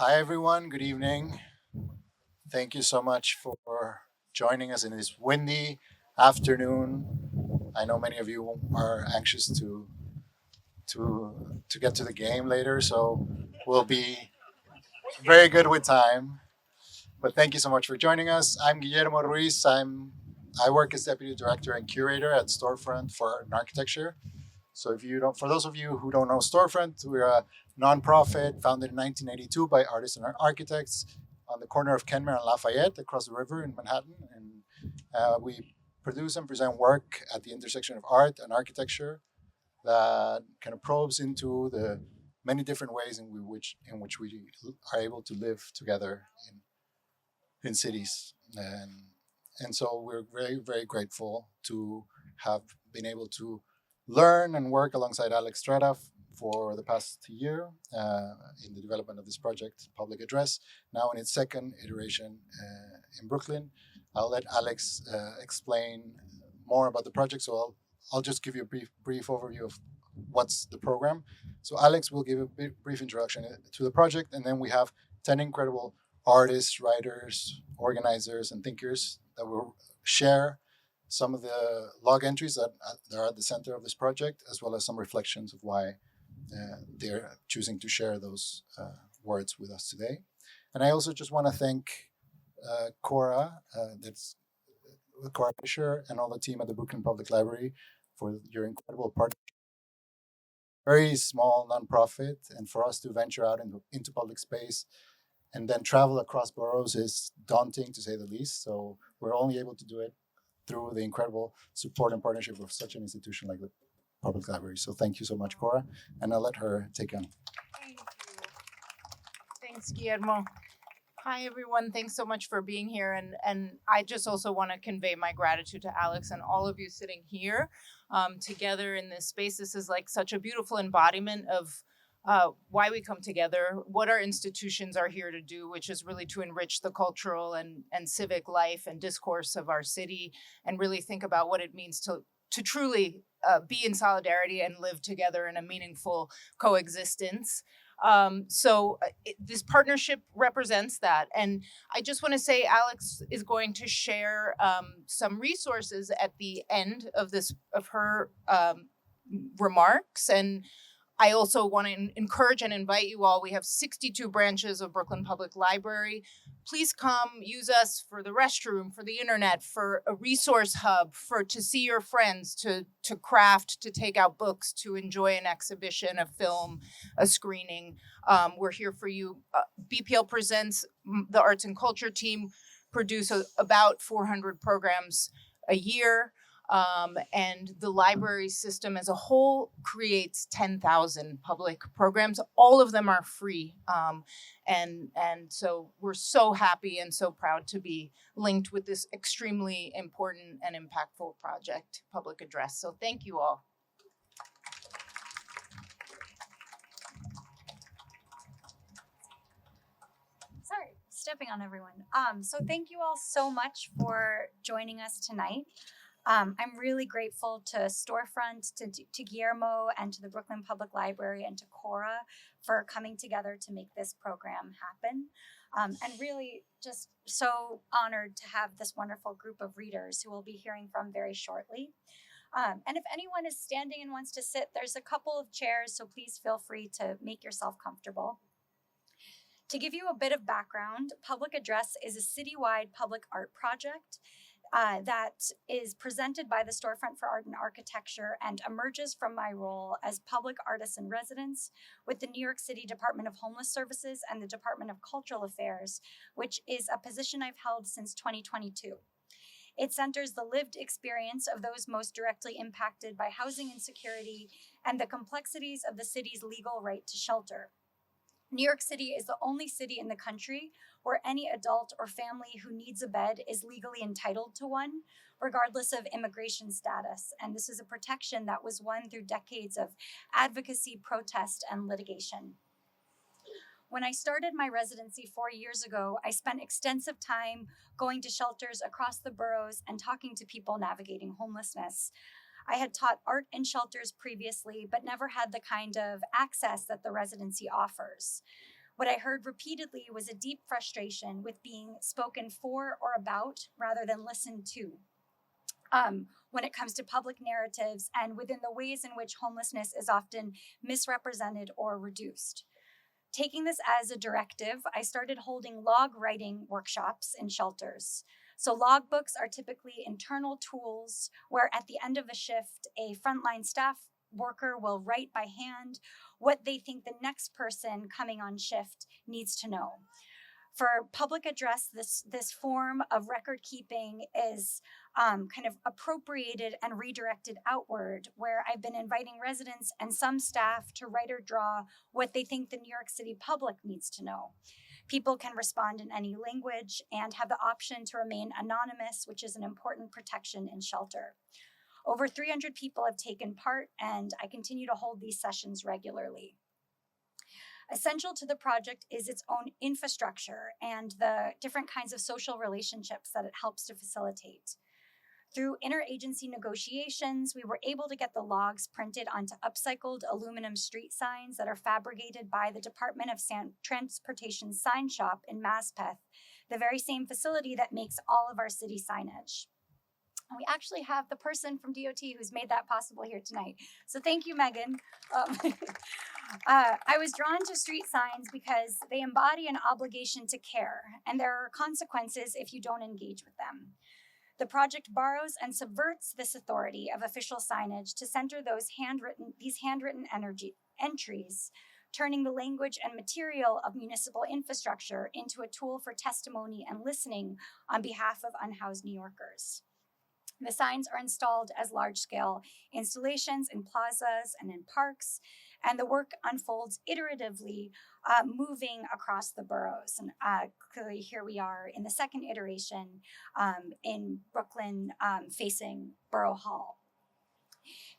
Hi, everyone. Good evening. Thank you so much for joining us in this windy afternoon. I know many of you are anxious to get to the game later, so we'll be very good with time. But thank you so much for joining us. I'm Guillermo Ruiz. I work as deputy director and curator at Storefront for Art and Architecture. So if you don't, for those of you who don't know Storefront, we're a nonprofit founded in 1982 by artists and architects on the corner of Kenmare and Lafayette across the river in Manhattan. And we produce and present work at the intersection of art and architecture that kind of probes into the many different ways in which we are able to live together in cities. And so we're very grateful to have been able to learn and work alongside Alex Strada for the past year in the development of this project, Public Address, now in its second iteration in Brooklyn. I'll let Alex explain more about the project, so I'll just give you a brief overview of what's the program. So Alex will give a brief introduction to the project, and then we have 10 incredible artists, writers, organizers, and thinkers that will share some of the log entries that are at the center of this project, as well as some reflections of why they're choosing to share those words with us today. And I also just want to thank Cora, that's Cora Fisher, and all the team at the Brooklyn Public Library for your incredible part. Very small nonprofit, and for us to venture out into public space and then travel across boroughs is daunting to say the least. So we're only able to do it through the incredible support and partnership of such an institution like the Public Library. So thank you so much, Cora, and I'll let her take on. Thank you. Thanks, Guillermo. Hi, everyone. Thanks so much for being here. And I just also want to convey my gratitude to Alex and all of you sitting here together in this space. This is like such a beautiful embodiment of why we come together, what our institutions are here to do, which is really to enrich the cultural and civic life and discourse of our city, and really think about what it means to truly be in solidarity and live together in a meaningful coexistence. This partnership represents that. And I just want to say Alex is going to share some resources at the end of her remarks. And I also want to encourage and invite you all. We have 62 branches of Brooklyn Public Library. Please come use us for the restroom, for the internet, for a resource hub, to see your friends, to craft, to take out books, to enjoy an exhibition, a film, a screening. We're here for you. BPL Presents, the arts and culture team, produce about 400 programs a year. And the library system as a whole creates 10,000 public programs. All of them are free. And so we're so happy and so proud to be linked with this extremely important and impactful project, Public Address. So thank you all. Sorry, stepping on everyone. So thank you all so much for joining us tonight. I'm really grateful to Storefront, to Guillermo, and to the Brooklyn Public Library, and to Cora for coming together to make this program happen. And really just so honored to have this wonderful group of readers who we'll be hearing from very shortly. And if anyone is standing and wants to sit, there's a couple of chairs, so please feel free to make yourself comfortable. To give you a bit of background, Public Address is a citywide public art project that is presented by the Storefront for Art and Architecture and emerges from my role as public artist in residence with the New York City Department of Homeless Services and the Department of Cultural Affairs, which is a position I've held since 2022. It centers the lived experience of those most directly impacted by housing insecurity and the complexities of the city's legal right to shelter. New York City is the only city in the country where any adult or family who needs a bed is legally entitled to one, regardless of immigration status. And this is a protection that was won through decades of advocacy, protest, and litigation. When I started my residency 4 years ago, I spent extensive time going to shelters across the boroughs and talking to people navigating homelessness. I had taught art in shelters previously, but never had the kind of access that the residency offers. What I heard repeatedly was a deep frustration with being spoken for or about rather than listened to. When it comes to public narratives and within the ways in which homelessness is often misrepresented or reduced. Taking this as a directive, I started holding log writing workshops in shelters. So logbooks are typically internal tools where at the end of a shift, a frontline staff worker will write by hand what they think the next person coming on shift needs to know. For public address, this form of record keeping is kind of appropriated and redirected outward, where I've been inviting residents and some staff to write or draw what they think the New York City public needs to know. People can respond in any language and have the option to remain anonymous, which is an important protection in shelter. Over 300 people have taken part, and I continue to hold these sessions regularly. Essential to the project is its own infrastructure and the different kinds of social relationships that it helps to facilitate. Through interagency negotiations, we were able to get the logs printed onto upcycled aluminum street signs that are fabricated by the Department of Transportation Sign Shop in Maspeth, the very same facility that makes all of our city signage. And we actually have the person from DOT who's made that possible here tonight. So thank you, Megan. I was drawn to street signs because they embody an obligation to care, and there are consequences if you don't engage with them. The project borrows and subverts this authority of official signage to center these handwritten entries, turning the language and material of municipal infrastructure into a tool for testimony and listening on behalf of unhoused New Yorkers. The signs are installed as large-scale installations in plazas and in parks, and the work unfolds iteratively, moving across the boroughs. And clearly here we are in the second iteration in Brooklyn, facing Borough Hall.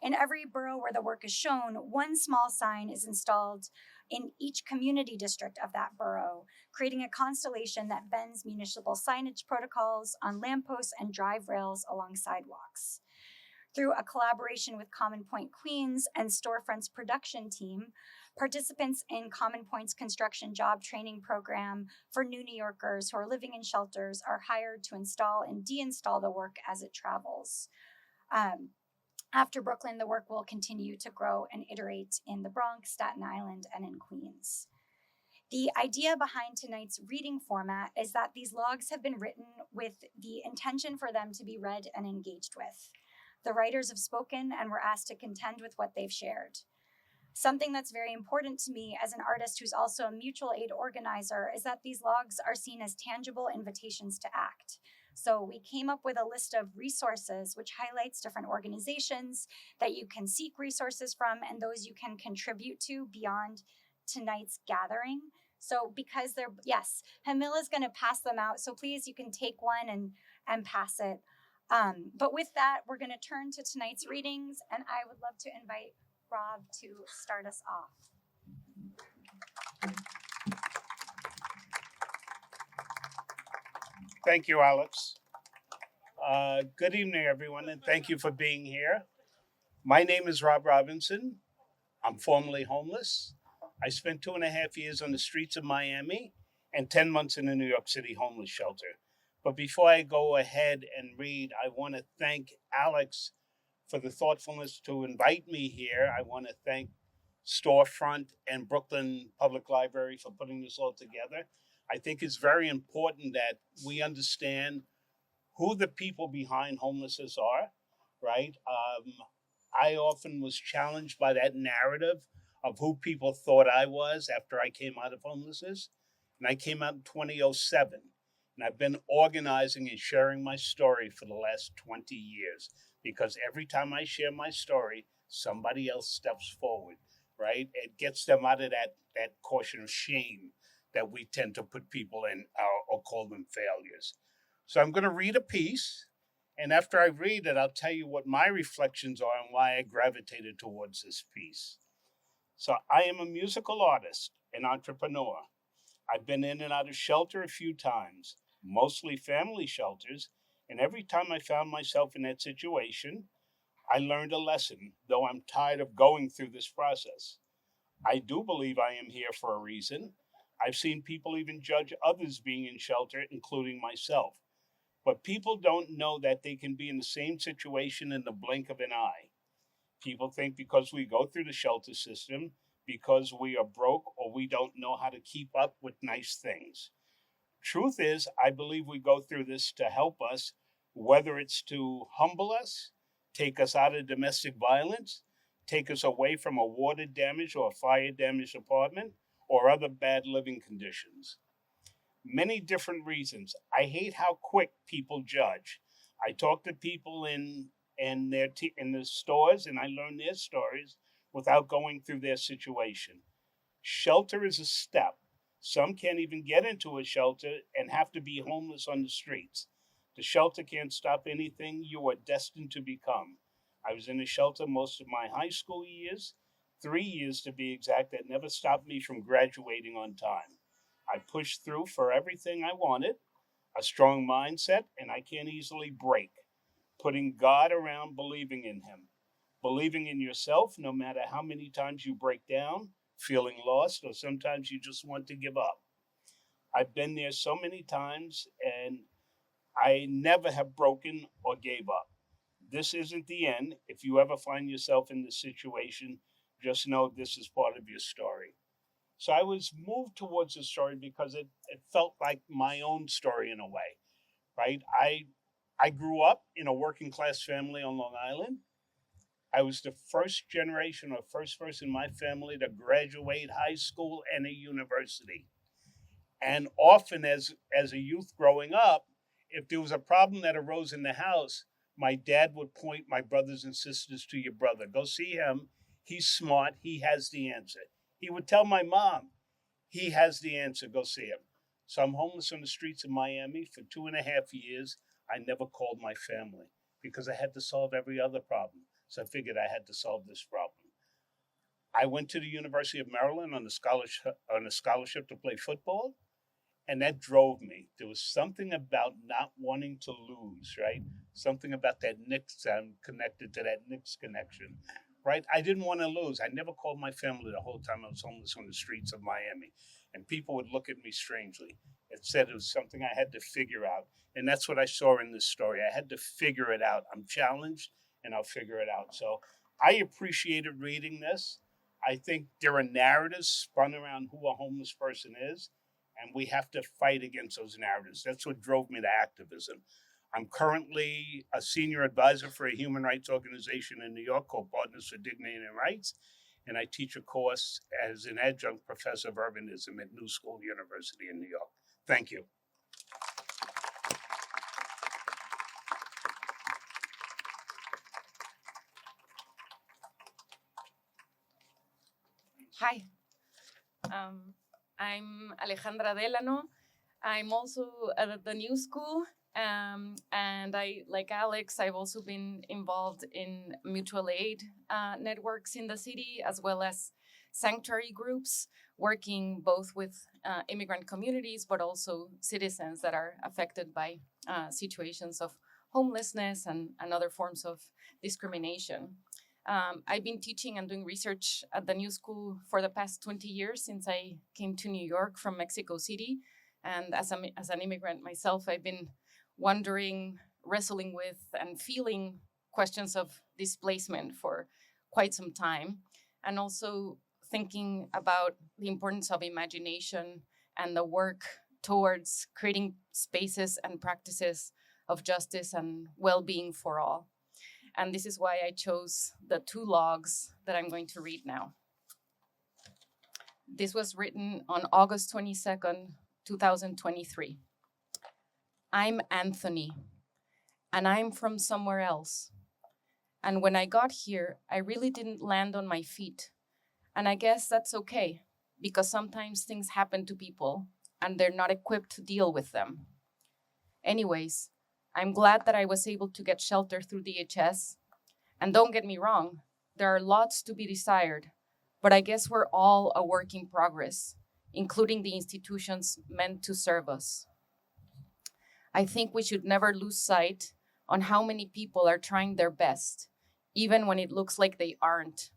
In every borough where the work is shown, one small sign is installed in each community district of that borough, creating a constellation that bends municipal signage protocols on lampposts and drive rails along sidewalks. Through a collaboration with Common Point Queens and Storefront's production team, participants in Common Point's construction job training program for new New Yorkers who are living in shelters are hired to install and deinstall the work as it travels. After Brooklyn, the work will continue to grow and iterate in the Bronx, Staten Island, and in Queens. The idea behind tonight's reading format is that these logs have been written with the intention for them to be read and engaged with. The writers have spoken and were asked to contend with what they've shared. Something that's very important to me as an artist who's also a mutual aid organizer is that these logs are seen as tangible invitations to act. So we came up with a list of resources which highlights different organizations that you can seek resources from and those you can contribute to beyond tonight's gathering. So because Hamil is going to pass them out. So please, you can take one and pass it. But with that, we're going to turn to tonight's readings, and I would love to invite Rob to start us off. Thank you, Alex. Good evening, everyone, and thank you for being here. My name is Rob Robinson. I'm formerly homeless. I spent 2.5 years on the streets of Miami and 10 months in a New York City homeless shelter. But before I go ahead and read, I want to thank Alex for the thoughtfulness to invite me here. I want to thank Storefront and Brooklyn Public Library for putting this all together. I think it's very important that we understand who the people behind homelessness are, right? I often was challenged by that narrative of who people thought I was after I came out of homelessness. And I came out in 2007. And I've been organizing and sharing my story for the last 20 years because every time I share my story, somebody else steps forward, right? It gets them out of that caution of shame that we tend to put people in or call them failures. So I'm going to read a piece, and after I read it, I'll tell you what my reflections are and why I gravitated towards this piece. So I am a musical artist, an entrepreneur. I've been in and out of shelter a few times, mostly family shelters, and every time I found myself in that situation, I learned a lesson, though I'm tired of going through this process. I do believe I am here for a reason. I've seen people even judge others being in shelter, including myself. But people don't know that they can be in the same situation in the blink of an eye. People think because we go through the shelter system, because we are broke or we don't know how to keep up with nice things. Truth is, I believe we go through this to help us, whether it's to humble us, take us out of domestic violence, take us away from a water damaged or a fire damaged apartment, or other bad living conditions. Many different reasons. I hate how quick people judge. I talk to people in the stores and I learn their stories without going through their situation. Shelter is a step. Some can't even get into a shelter and have to be homeless on the streets. The shelter can't stop anything you are destined to become. I was in a shelter most of my high school years, 3 years to be exact, that never stopped me from graduating on time. I pushed through for everything I wanted, a strong mindset, and I can't easily break. Putting God around believing in Him, believing in yourself no matter how many times you break down, feeling lost, or sometimes you just want to give up. I've been there so many times and I never have broken or gave up. This isn't the end. If you ever find yourself in this situation, just know this is part of your story. So I was moved towards the story because it felt like my own story in a way, right? I grew up in a working class family on Long Island. I was the first generation or first person in my family to graduate high school and a university. And often as a youth growing up, if there was a problem that arose in the house, my dad would point my brothers and sisters to your brother. Go see him. He's smart. He has the answer. He would tell my mom, he has the answer. Go see him. So I'm homeless on the streets of Miami for 2.5 years. I never called my family because I had to solve every other problem. So I figured I had to solve this problem. I went to the University of Maryland on a scholarship to play football, and that drove me. There was something about not wanting to lose, right? Something about that Knicks. I'm connected to that Knicks connection, right? I didn't want to lose. I never called my family the whole time I was homeless on the streets of Miami, and people would look at me strangely. It said it was something I had to figure out, and that's what I saw in this story. I had to figure it out. I'm challenged, and I'll figure it out. So I appreciated reading this. I think there are narratives spun around who a homeless person is, and we have to fight against those narratives. That's what drove me to activism. I'm currently a senior advisor for a human rights organization in New York called Partners for Dignity and Rights, and I teach a course as an adjunct professor of urbanism at New School University in New York. Thank you. Hi, I'm Alejandra Delano. I'm also at the New School, and like Alex, I've also been involved in mutual aid networks in the city, as well as sanctuary groups, working both with immigrant communities, but also citizens that are affected by situations of homelessness and other forms of discrimination. I've been teaching and doing research at the New School for the past 20 years since I came to New York from Mexico City. And as an immigrant myself, I've been wondering, wrestling with, and feeling questions of displacement for quite some time. And also thinking about the importance of imagination and the work towards creating spaces and practices of justice and well-being for all. And this is why I chose the 2 logs that I'm going to read now. This was written on August 22nd, 2023. I'm Anthony, and I'm from somewhere else. And when I got here, I really didn't land on my feet. And I guess that's okay, because sometimes things happen to people and they're not equipped to deal with them. Anyways, I'm glad that I was able to get shelter through DHS. And don't get me wrong, there are lots to be desired, but I guess we're all a work in progress, including the institutions meant to serve us. I think we should never lose sight on how many people are trying their best, even when it looks like they aren't,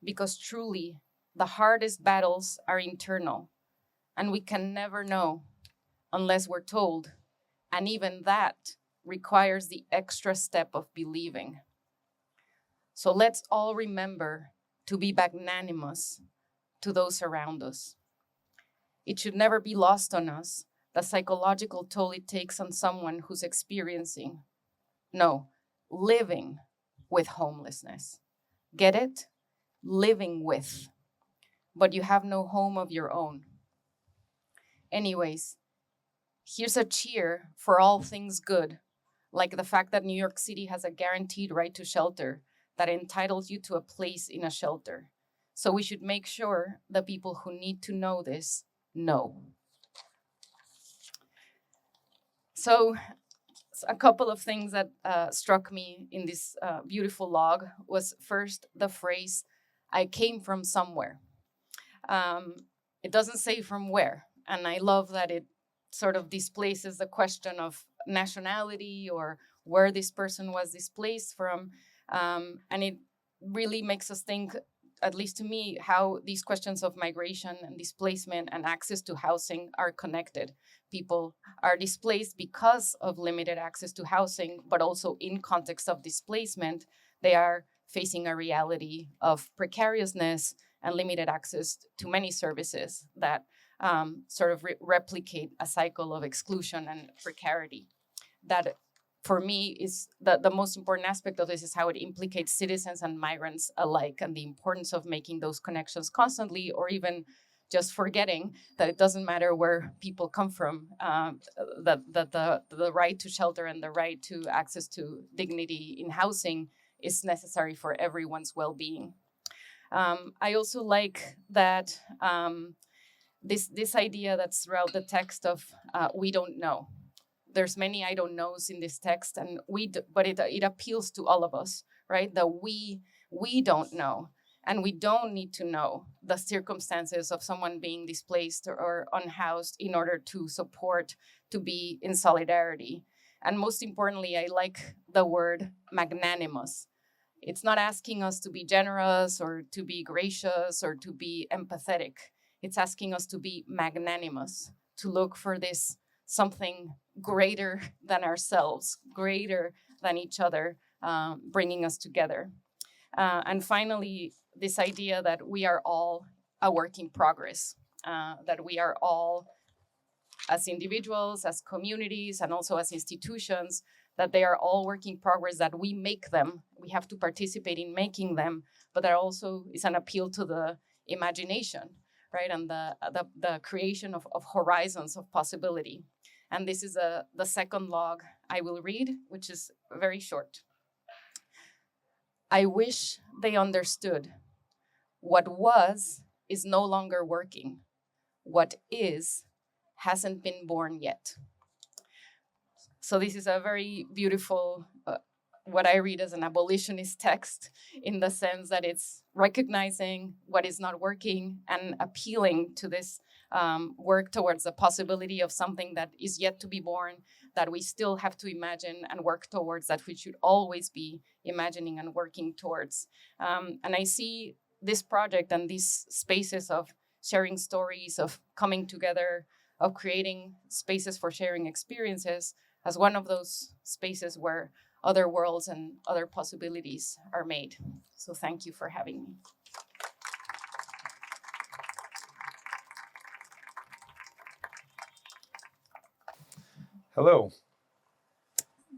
because truly, the hardest battles are internal. and we can never know unless we're told. And even that requires the extra step of believing. So let's all remember to be magnanimous to those around us. It should never be lost on us the psychological toll it takes on someone who's experiencing, no, living with homelessness. Get it? Living with. But you have no home of your own. Anyways, here's a cheer for all things good, like the fact that New York City has a guaranteed right to shelter that entitles you to a place in a shelter. So we should make sure the people who need to know this know. So a couple of things that struck me in this beautiful log was first the phrase, I came from somewhere. It doesn't say from where. And I love that it sort of displaces the question of nationality or where this person was displaced from. And it really makes us think, at least to me, how these questions of migration and displacement and access to housing are connected. People are displaced because of limited access to housing, but also in context of displacement, they are facing a reality of precariousness and limited access to many services that sort of replicate a cycle of exclusion and precarity. That, for me, is the most important aspect of this is how it implicates citizens and migrants alike, and the importance of making those connections constantly, or even just forgetting that it doesn't matter where people come from, the right to shelter and the right to access to dignity in housing is necessary for everyone's well-being. I also like that this idea that's throughout the text of we don't know. There's many I don't knows in this text, and but it appeals to all of us, right? That we don't know, and we don't need to know the circumstances of someone being displaced or unhoused in order to support, to be in solidarity. And most importantly, I like the word magnanimous. It's not asking us to be generous or to be gracious or to be empathetic. It's asking us to be magnanimous, to look for this something greater than ourselves, greater than each other, bringing us together. And finally, this idea that we are all a work in progress, that we are all, as individuals, as communities, and also as institutions, that they are all work in progress, that we make them, we have to participate in making them, but there also is an appeal to the imagination, right? And the creation of horizons of possibility. And this is the second log I will read, which is very short. I wish they understood what was is no longer working. What is hasn't been born yet. So this is a very beautiful, what I read as an abolitionist text, in the sense that it's recognizing what is not working and appealing to this work towards the possibility of something that is yet to be born, that we still have to imagine and work towards, that we should always be imagining and working towards. And I see this project and these spaces of sharing stories, of coming together, of creating spaces for sharing experiences as one of those spaces where other worlds and other possibilities are made. So thank you for having me. Hello,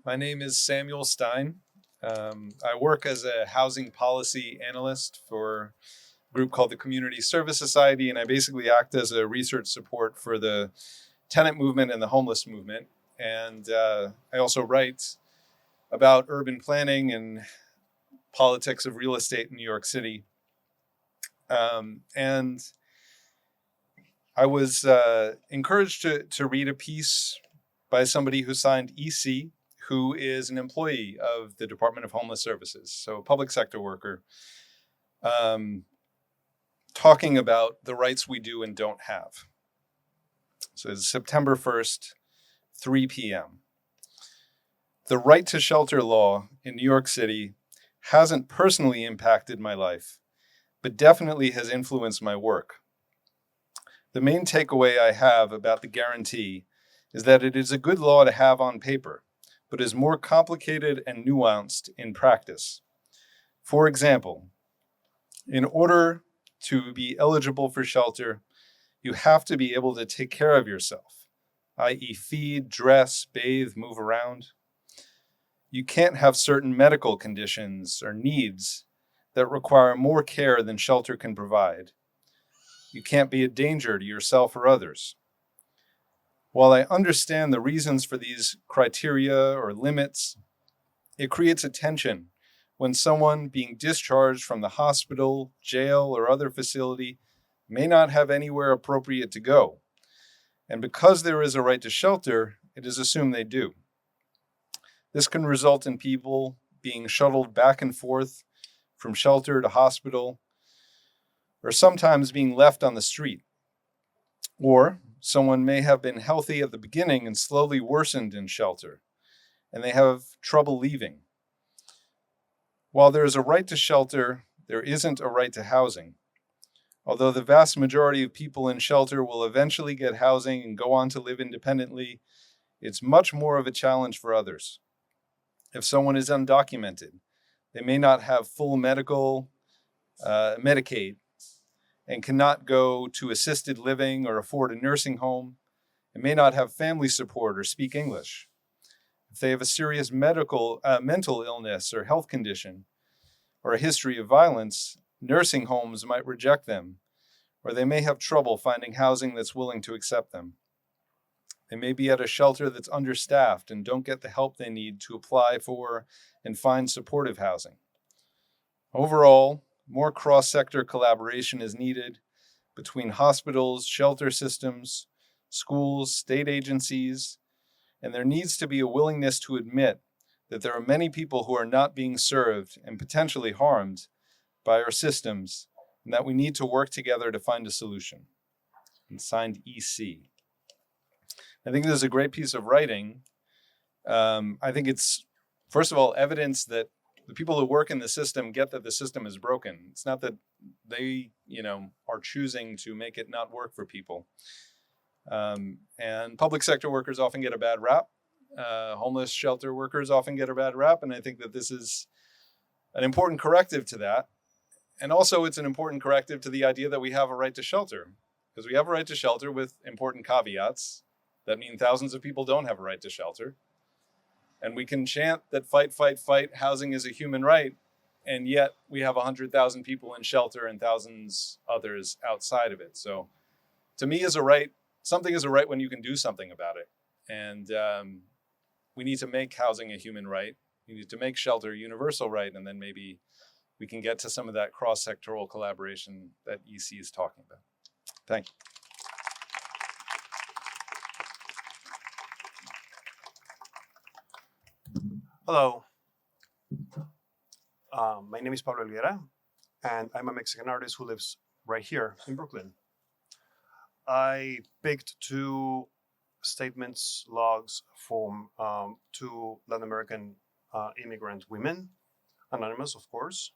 my name is Samuel Stein. I work as a housing policy analyst for a group called the Community Service Society, and I basically act as a research support for the tenant movement and the homeless movement. And I also write about urban planning and politics of real estate in New York City. And I was encouraged to read a piece by somebody who signed EC, who is an employee of the Department of Homeless Services, so a public sector worker, talking about the rights we do and don't have. So it's September 1st, 3 p.m. The right to shelter law in New York City hasn't personally impacted my life, but definitely has influenced my work. The main takeaway I have about the guarantee is that it is a good law to have on paper, but is more complicated and nuanced in practice. For example, in order to be eligible for shelter, you have to be able to take care of yourself, i.e., feed, dress, bathe, move around. You can't have certain medical conditions or needs that require more care than shelter can provide. You can't be a danger to yourself or others. While I understand the reasons for these criteria or limits, it creates a tension when someone being discharged from the hospital, jail, or other facility may not have anywhere appropriate to go. And because there is a right to shelter, it is assumed they do. This can result in people being shuttled back and forth from shelter to hospital, or sometimes being left on the street. Or someone may have been healthy at the beginning and slowly worsened in shelter, and they have trouble leaving. While there is a right to shelter, there isn't a right to housing. Although the vast majority of people in shelter will eventually get housing and go on to live independently, it's much more of a challenge for others. If someone is undocumented, they may not have full Medicaid, and cannot go to assisted living or afford a nursing home, and may not have family support or speak English. If they have a serious mental illness or health condition, or a history of violence, nursing homes might reject them, or they may have trouble finding housing that's willing to accept them. They may be at a shelter that's understaffed and don't get the help they need to apply for and find supportive housing. Overall, more cross-sector collaboration is needed between hospitals, shelter systems, schools, state agencies, and there needs to be a willingness to admit that there are many people who are not being served and potentially harmed by our systems, and that we need to work together to find a solution. And signed, EC. I think this is a great piece of writing. I think it's, first of all, evidence that the people who work in the system get that the system is broken. It's not that they, are choosing to make it not work for people. And public sector workers often get a bad rap. Homeless shelter workers often get a bad rap. And I think that this is an important corrective to that. And also it's an important corrective to the idea that we have a right to shelter, because we have a right to shelter with important caveats that mean thousands of people don't have a right to shelter. And we can chant that fight, fight, fight, housing is a human right, and yet we have 100,000 people in shelter and thousands others outside of it. So to me, something is a right when you can do something about it. And we need to make housing a human right. We need to make shelter a universal right, and then maybe we can get to some of that cross-sectoral collaboration that EC is talking about. Thank you. Hello, my name is Pablo Elguera, and I'm a Mexican artist who lives right here in Brooklyn. I picked two statements, logs from two Latin American immigrant women, anonymous, of course.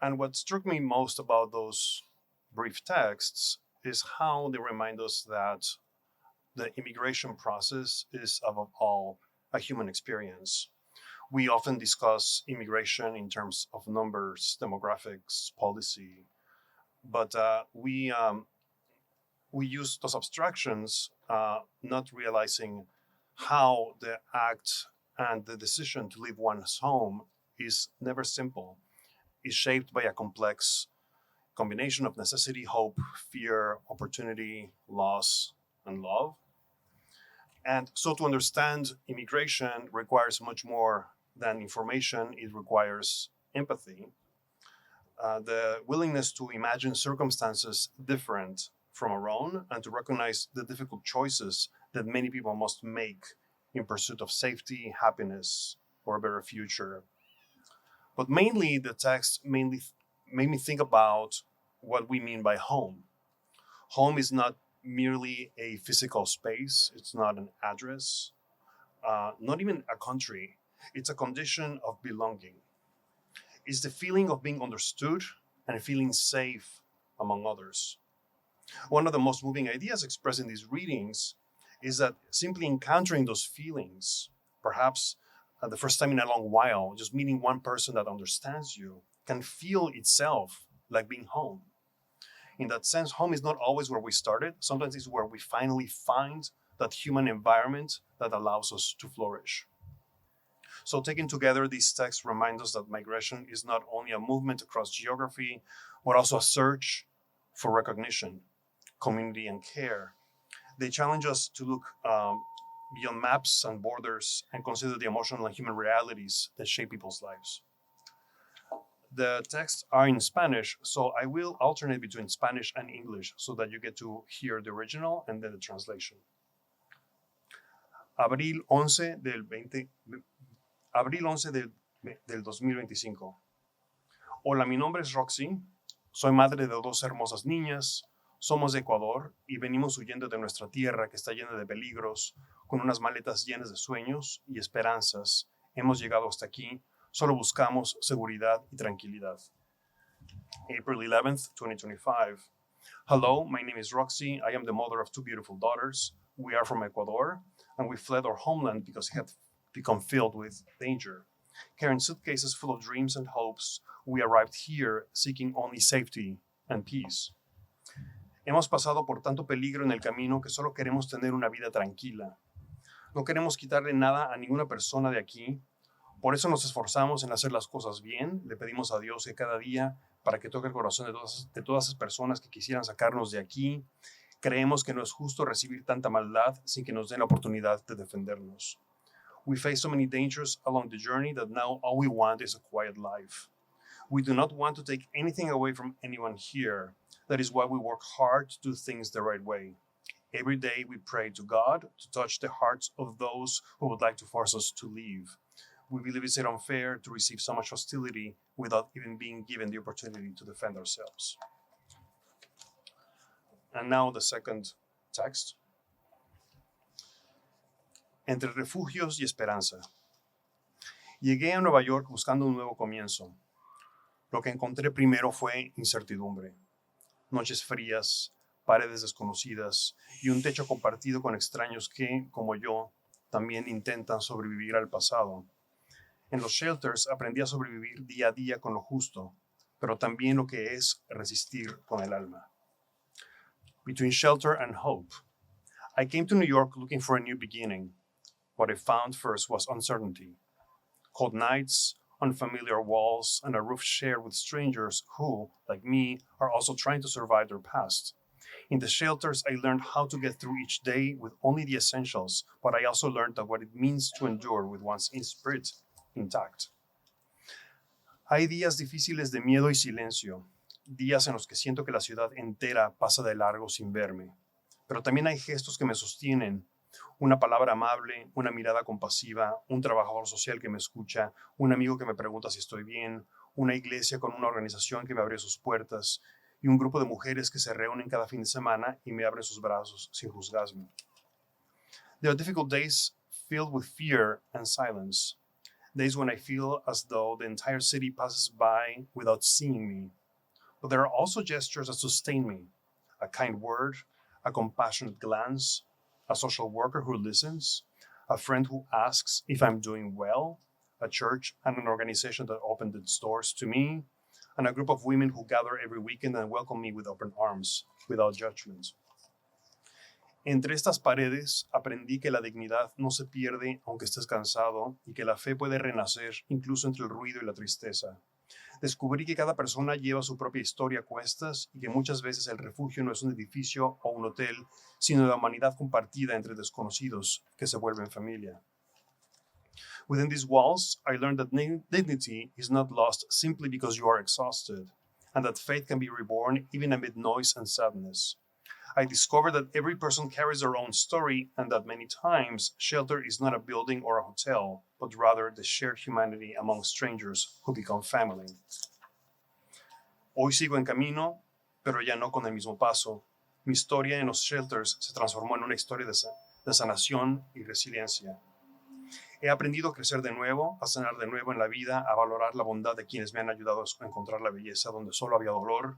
And what struck me most about those brief texts is how they remind us that the immigration process is, above all, a human experience. We often discuss immigration in terms of numbers, demographics, policy, but we use those abstractions, not realizing how the act and the decision to leave one's home is never simple. It's shaped by a complex combination of necessity, hope, fear, opportunity, loss, and love. And so to understand immigration requires much more than information. It requires empathy, the willingness to imagine circumstances different from our own, and to recognize the difficult choices that many people must make in pursuit of safety, happiness, or a better future. But mainly, the text made me think about what we mean by home. Home is not merely a physical space. It's not an address, not even a country. It's a condition of belonging. It's the feeling of being understood and feeling safe among others. One of the most moving ideas expressed in these readings is that simply encountering those feelings, perhaps the first time in a long while, just meeting one person that understands you, can feel itself like being home. In that sense, home is not always where we started. Sometimes it's where we finally find that human environment that allows us to flourish. So taken together, these texts remind us that migration is not only a movement across geography, but also a search for recognition, community, and care. They challenge us to look beyond maps and borders and consider the emotional and human realities that shape people's lives. The texts are in Spanish, so I will alternate between Spanish and English so that you get to hear the original and then the translation. Abril 11 del 2025. Hola, mi nombre es Roxy. Soy madre de dos hermosas niñas. Somos de Ecuador y venimos huyendo de nuestra tierra que está llena de peligros, con unas maletas llenas de sueños y esperanzas. Hemos llegado hasta aquí. Solo buscamos seguridad y tranquilidad. April 11th, 2025. Hello, my name is Roxy. I am the mother of two beautiful daughters. We are from Ecuador, and we fled our homeland because it had become filled with danger. Carrying suitcases full of dreams and hopes, we arrived here seeking only safety and peace. Hemos pasado por tanto peligro en el camino que solo queremos tener una vida tranquila. No queremos quitarle nada a ninguna persona de aquí. Por eso nos esforzamos en hacer las cosas bien. Le pedimos a Dios que cada día para que toque el corazón de todas esas personas que quisieran sacarnos de aquí. Creemos que no es justo recibir tanta maldad sin que nos den la oportunidad de defendernos. We face so many dangers along the journey that now all we want is a quiet life. We do not want to take anything away from anyone here. That is why we work hard to do things the right way. Every day we pray to God to touch the hearts of those who would like to force us to leave. We believe it's unfair to receive so much hostility without even being given the opportunity to defend ourselves. And now the second text. Entre refugios y esperanza. Llegué a Nueva York buscando un nuevo comienzo. Lo que encontré primero fue incertidumbre. Noches frías, paredes desconocidas y un techo compartido con extraños que, como yo, también intentan sobrevivir al pasado. En los shelters aprendí a sobrevivir día a día con lo justo, pero también lo que es resistir con el alma. Between shelter and hope. I came to New York looking for a new beginning. What I found first was uncertainty. Cold nights, unfamiliar walls, and a roof shared with strangers who, like me, are also trying to survive their past. In the shelters, I learned how to get through each day with only the essentials, but I also learned that what it means to endure with one's spirit intact. Hay días difíciles de miedo y silencio, días en los que siento que la ciudad entera pasa de largo sin verme, pero también hay gestos que me sostienen, una palabra amable, una mirada compasiva, un trabajador social que me escucha, un amigo que me pregunta si estoy bien, una iglesia con una organización que me abre sus puertas y un grupo de mujeres que se reúnen cada fin de semana y me abren sus brazos sin juzgarme. There are difficult days filled with fear and silence. Days when I feel as though the entire city passes by without seeing me. But there are also gestures that sustain me. A kind word, a compassionate glance, a social worker who listens, a friend who asks if I'm doing well, a church and an organization that opened its doors to me, and a group of women who gather every weekend and welcome me with open arms, without judgment. Entre estas paredes aprendí que la dignidad no se pierde aunque estés cansado y que la fe puede renacer incluso entre el ruido y la tristeza. Descubrí que cada persona lleva su propia historia a cuestas y que muchas veces el refugio no es un edificio o un hotel, sino la humanidad compartida entre desconocidos que se vuelven familia. Within these walls, I learned that dignity is not lost simply because you are exhausted, and that faith can be reborn even amid noise and sadness. I discovered that every person carries their own story and that many times shelter is not a building or a hotel, but rather the shared humanity among strangers who become family. Hoy sigo en camino, pero ya no con el mismo paso. Mi historia en los shelters se transformó en una historia de sanación y resiliencia. He aprendido a crecer de nuevo, a sanar de nuevo en la vida, a valorar la bondad de quienes me han ayudado a encontrar la belleza donde solo había dolor.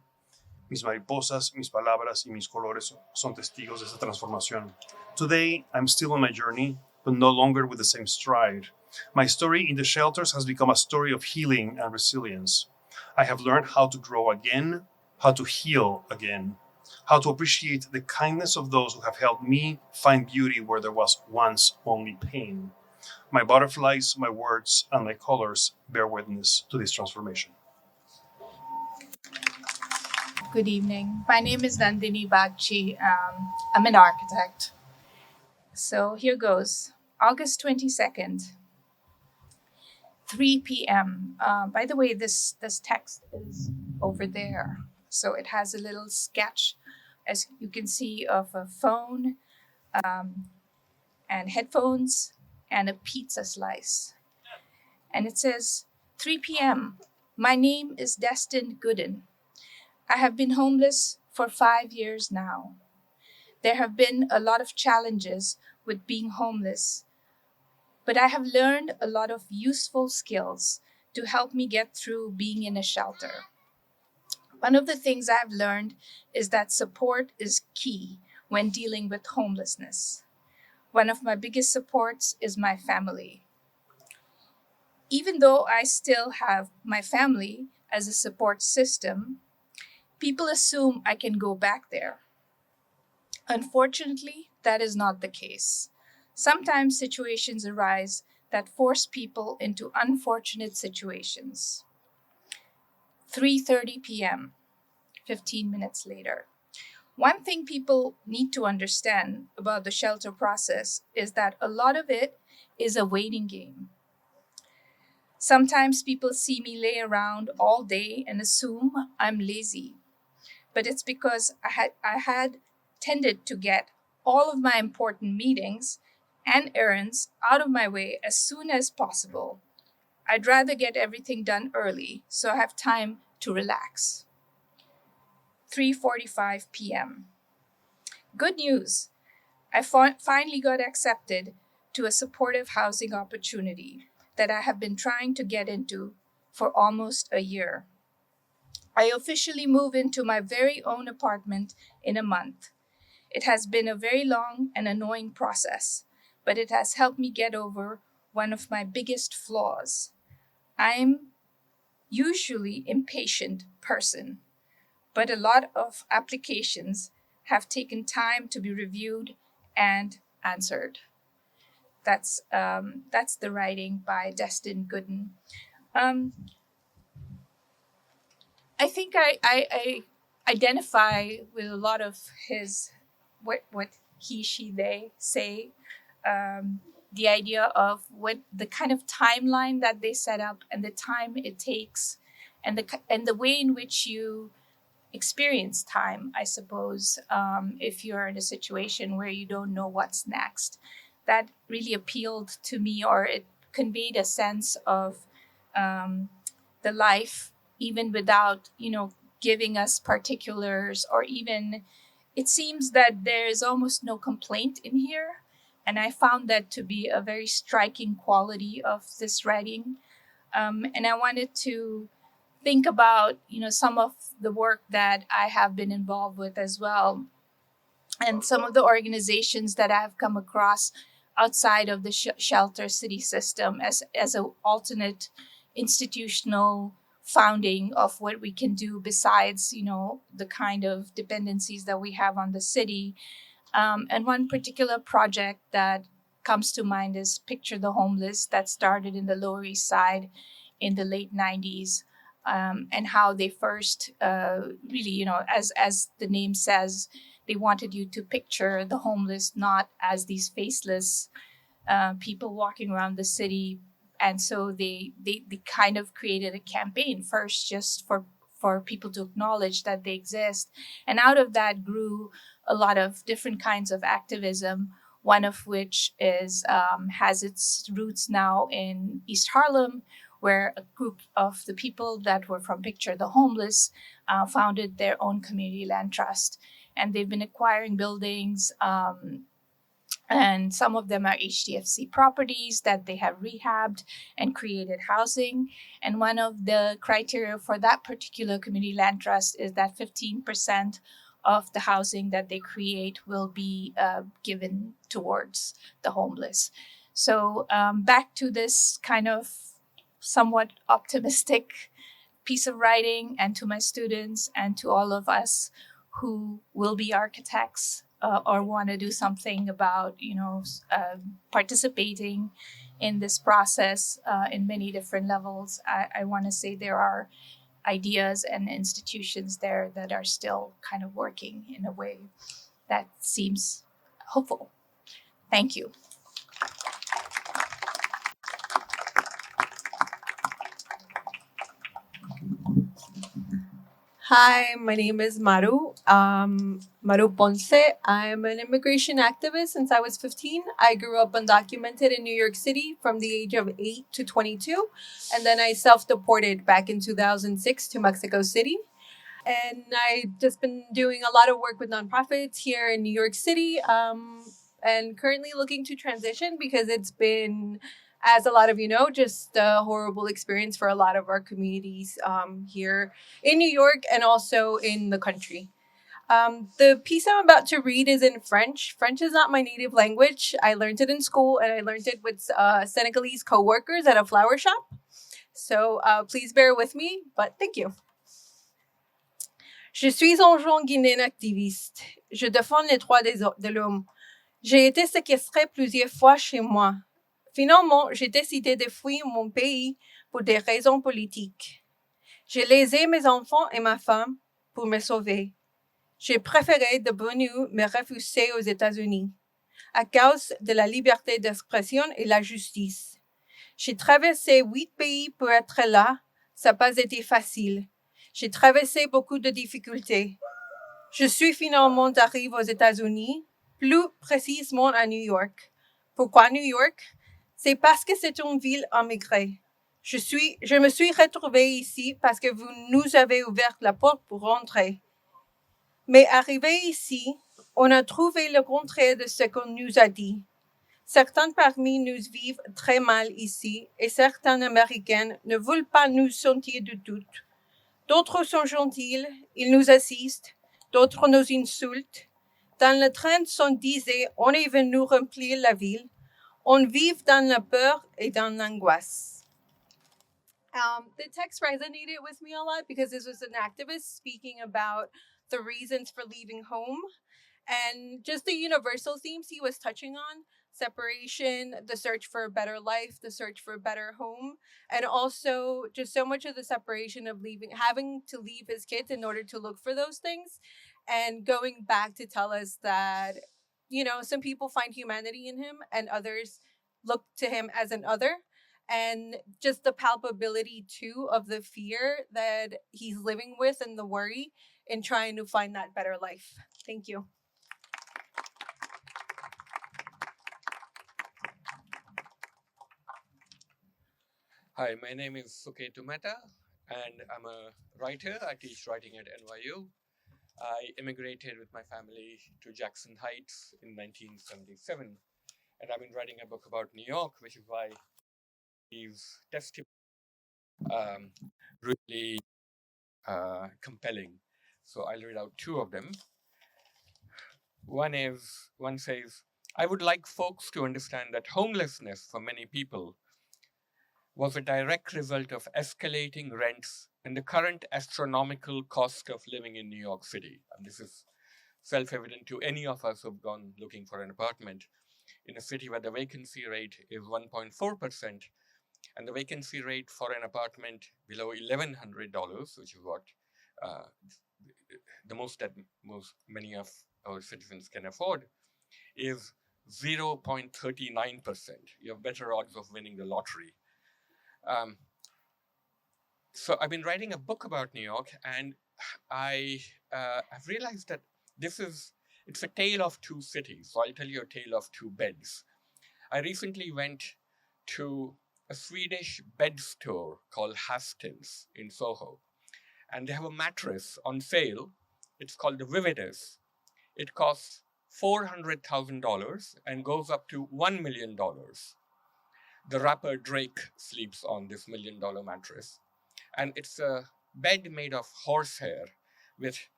Mis mariposas, mis palabras y mis colores son testigos de esta transformación. Today, I'm still on my journey, but no longer with the same stride. My story in the shelters has become a story of healing and resilience. I have learned how to grow again, how to heal again, how to appreciate the kindness of those who have helped me find beauty where there was once only pain. My butterflies, my words, and my colors bear witness to this transformation. Good evening. My name is Nandini Bagchi. I'm an architect. So here goes. August 22nd, 3 p.m. By the way, this text is over there. So it has a little sketch, as you can see, of a phone and headphones and a pizza slice. And it says, 3 p.m. My name is Destin Gooden. I have been homeless for 5 years now. There have been a lot of challenges with being homeless, but I have learned a lot of useful skills to help me get through being in a shelter. One of the things I've learned is that support is key when dealing with homelessness. One of my biggest supports is my family. Even though I still have my family as a support system, people assume I can go back there. Unfortunately, that is not the case. Sometimes situations arise that force people into unfortunate situations. 3:30 p.m., 15 minutes later. One thing people need to understand about the shelter process is that a lot of it is a waiting game. Sometimes people see me lay around all day and assume I'm lazy, but it's because I had tended to get all of my important meetings and errands out of my way as soon as possible. I'd rather get everything done early so I have time to relax. 3:45 p.m. Good news. I finally got accepted to a supportive housing opportunity that I have been trying to get into for almost a year. I officially move into my very own apartment in a month. It has been a very long and annoying process, but it has helped me get over one of my biggest flaws. I'm usually impatient person, but a lot of applications have taken time to be reviewed and answered. That's the writing by Destin Gooden. Um, I think I identify with a lot of his what he, she, they say. The idea of what the kind of timeline that they set up and the time it takes, and the way in which you experience time. I suppose if you're in a situation where you don't know what's next, that really appealed to me, or it conveyed a sense of the life, even without giving us particulars, or even it seems that there is almost no complaint in here. And I found that to be a very striking quality of this writing. And I wanted to think about, some of the work that I have been involved with as well, and some of the organizations that I have come across outside of the shelter city system as an alternate institutional founding of what we can do besides, the kind of dependencies that we have on the city. And one particular project that comes to mind is Picture the Homeless, that started in the Lower East Side in the late 90s. And how they first really, as the name says, they wanted you to picture the homeless not as these faceless people walking around the city. And so they kind of created a campaign first just for people to acknowledge that they exist. And out of that grew a lot of different kinds of activism, one of which is has its roots now in East Harlem, where a group of the people that were from Picture the Homeless founded their own community land trust. And they've been acquiring buildings And some of them are HDFC properties that they have rehabbed and created housing. And one of the criteria for that particular community land trust is that 15% of the housing that they create will be given towards the homeless. So back to this kind of somewhat optimistic piece of writing, and to my students and to all of us who will be architects or want to do something about participating in this process in many different levels. I want to say there are ideas and institutions there that are still kind of working in a way that seems hopeful. Thank you. Hi, my name is Maru. Maru Ponce. I'm an immigration activist since I was 15. I grew up undocumented in New York City from the age of 8 to 22. And then I self-deported back in 2006 to Mexico City. And I've just been doing a lot of work with nonprofits here in New York City, and currently looking to transition because it's been, as a lot of you know, just a horrible experience for a lot of our communities here in New York and also in the country. The piece I'm about to read is in French. French is not my native language. I learned it in school and I learned it with Senegalese co-workers at a flower shop. So please bear with me, but thank you. Je suis un jeune Guinéen activiste. Je défends les droits de l'homme. J'ai été séquestré plusieurs fois chez moi. Finalement, j'ai décidé de fuir mon pays pour des raisons politiques. J'ai laissé mes enfants et ma femme pour me sauver. J'ai préféré de bonne heure me réfugier aux États-Unis à cause de la liberté d'expression et la justice. J'ai traversé 8 pays pour être là. Ça n'a pas été facile. J'ai traversé beaucoup de difficultés. Je suis finalement arrivée aux États-Unis, plus précisément à New York. Pourquoi New York? C'est parce que c'est une ville immigrée. Je me suis retrouvée ici parce que vous nous avez ouvert la porte pour rentrer. Mais arrivé ici, on a trouvé le contraire de ce qu'on nous a dit. Certains parmi nous vivent très mal ici et certains Américains ne veulent pas nous sentir du tout. D'autres sont gentils, ils nous assistent, d'autres nous insultent. Dans le train, on disait, on est venu remplir la ville. On vit dans la peur et dans l'angoisse. The text resonated with me a lot because this was an activist speaking about the reasons for leaving home and just the universal themes he was touching on: separation, the search for a better life, the search for a better home, and also just so much of the separation of having to leave his kids in order to look for those things, and going back to tell us that, some people find humanity in him and others look to him as an other, and just the palpability too of the fear that he's living with and the worry in trying to find that better life. Thank you. Hi, my name is Suketu Mehta, and I'm a writer. I teach writing at NYU. I immigrated with my family to Jackson Heights in 1977, and I've been writing a book about New York, which is why these testimonies really compelling. So I'll read out two of them. One says, I would like folks to understand that homelessness for many people was a direct result of escalating rents and the current astronomical cost of living in New York City. And this is self-evident to any of us who've gone looking for an apartment in a city where the vacancy rate is 1.4%, and the vacancy rate for an apartment below $1,100, which is what the most that many of our citizens can afford, is 0.39%. You have better odds of winning the lottery. So I've been writing a book about New York, and I've realized that it's a tale of two cities. So I'll tell you a tale of two beds. I recently went to a Swedish bed store called Hastings in Soho, and they have a mattress on sale. It's called the Vividus. It costs $400,000 and goes up to $1 million. The rapper Drake sleeps on this $1 million mattress. And it's a bed made of horsehair with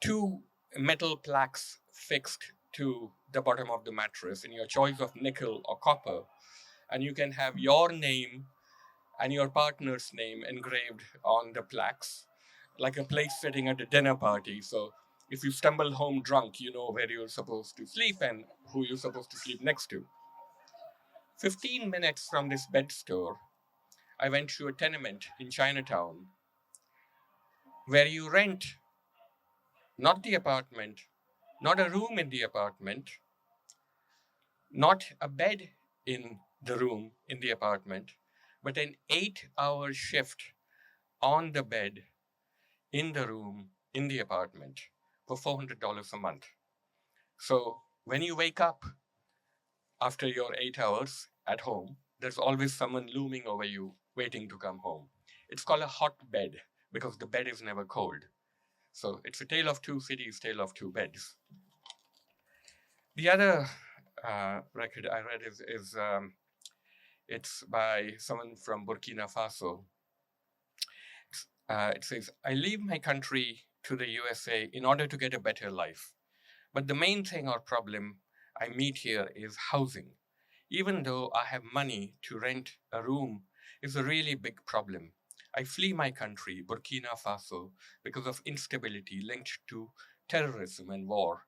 2 metal plaques fixed to the bottom of the mattress in your choice of nickel or copper. And you can have your name and your partner's name engraved on the plaques, like a place sitting at a dinner party. So if you stumble home drunk, you know where you're supposed to sleep and who you're supposed to sleep next to. 15 minutes from this bed store, I went to a tenement in Chinatown where you rent not the apartment, not a room in the apartment, not a bed in the room in the apartment, but an 8-hour shift on the bed, in the room, in the apartment for $400 a month. So when you wake up after your 8 hours at home, there's always someone looming over you, waiting to come home. It's called a hot bed because the bed is never cold. So it's a tale of two cities, tale of two beds. The other record I read is it's by someone from Burkina Faso. It says, I leave my country to the USA in order to get a better life. But the main thing or problem I meet here is housing. Even though I have money to rent a room, is a really big problem. I flee my country, Burkina Faso, because of instability linked to terrorism and war.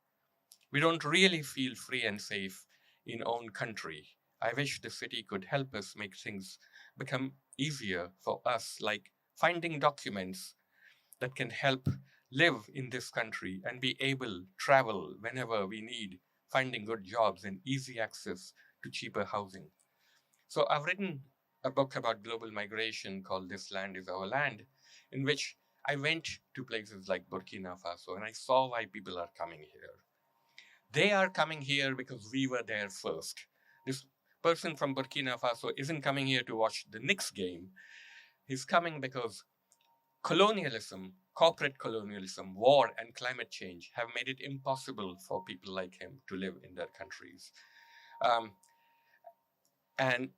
We don't really feel free and safe in own country. I wish the city could help us make things become easier for us, like finding documents that can help live in this country and be able to travel whenever we need, finding good jobs and easy access to cheaper housing. So I've written a book about global migration called This Land is Our Land, in which I went to places like Burkina Faso and I saw why people are coming here. They are coming here because we were there first. This person from Burkina Faso isn't coming here to watch the Knicks game. He's coming because colonialism, corporate colonialism, war, and climate change have made it impossible for people like him to live in their countries. And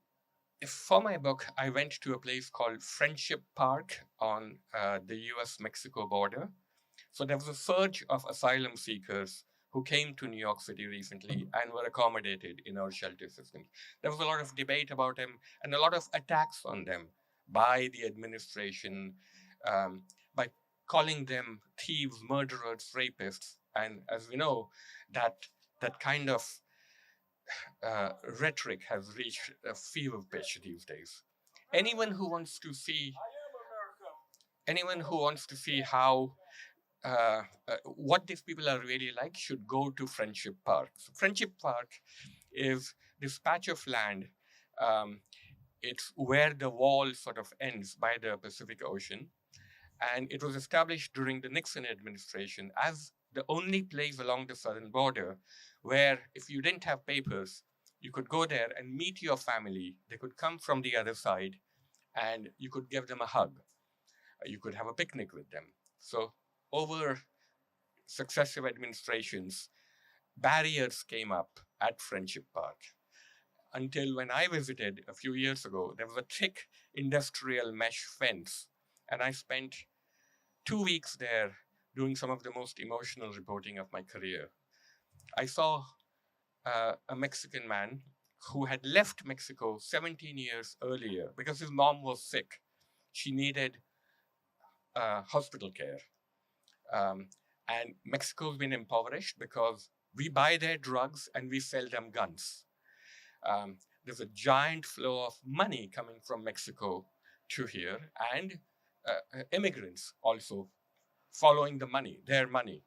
for my book, I went to a place called Friendship Park on the US-Mexico border. So there was a surge of asylum seekers who came to New York City recently and were accommodated in our shelter system. There was a lot of debate about them and a lot of attacks on them by the administration, by calling them thieves, murderers, rapists. And as we know, that kind of rhetoric has reached a fever pitch these days. Anyone who wants to see how what these people are really like should go to Friendship Park. So Friendship Park is this patch of land. It's where the wall sort of ends by the Pacific Ocean. And it was established during the Nixon administration as the only place along the southern border where if you didn't have papers, you could go there and meet your family. They could come from the other side and you could give them a hug. You could have a picnic with them. So over successive administrations, barriers came up at Friendship Park. Until when I visited a few years ago, there was a thick industrial mesh fence. And I spent 2 weeks there doing some of the most emotional reporting of my career. I saw a Mexican man who had left Mexico 17 years earlier because his mom was sick. She needed hospital care. And Mexico's been impoverished because we buy their drugs and we sell them guns. There's a giant flow of money coming from Mexico to here, and immigrants also following the money, their money.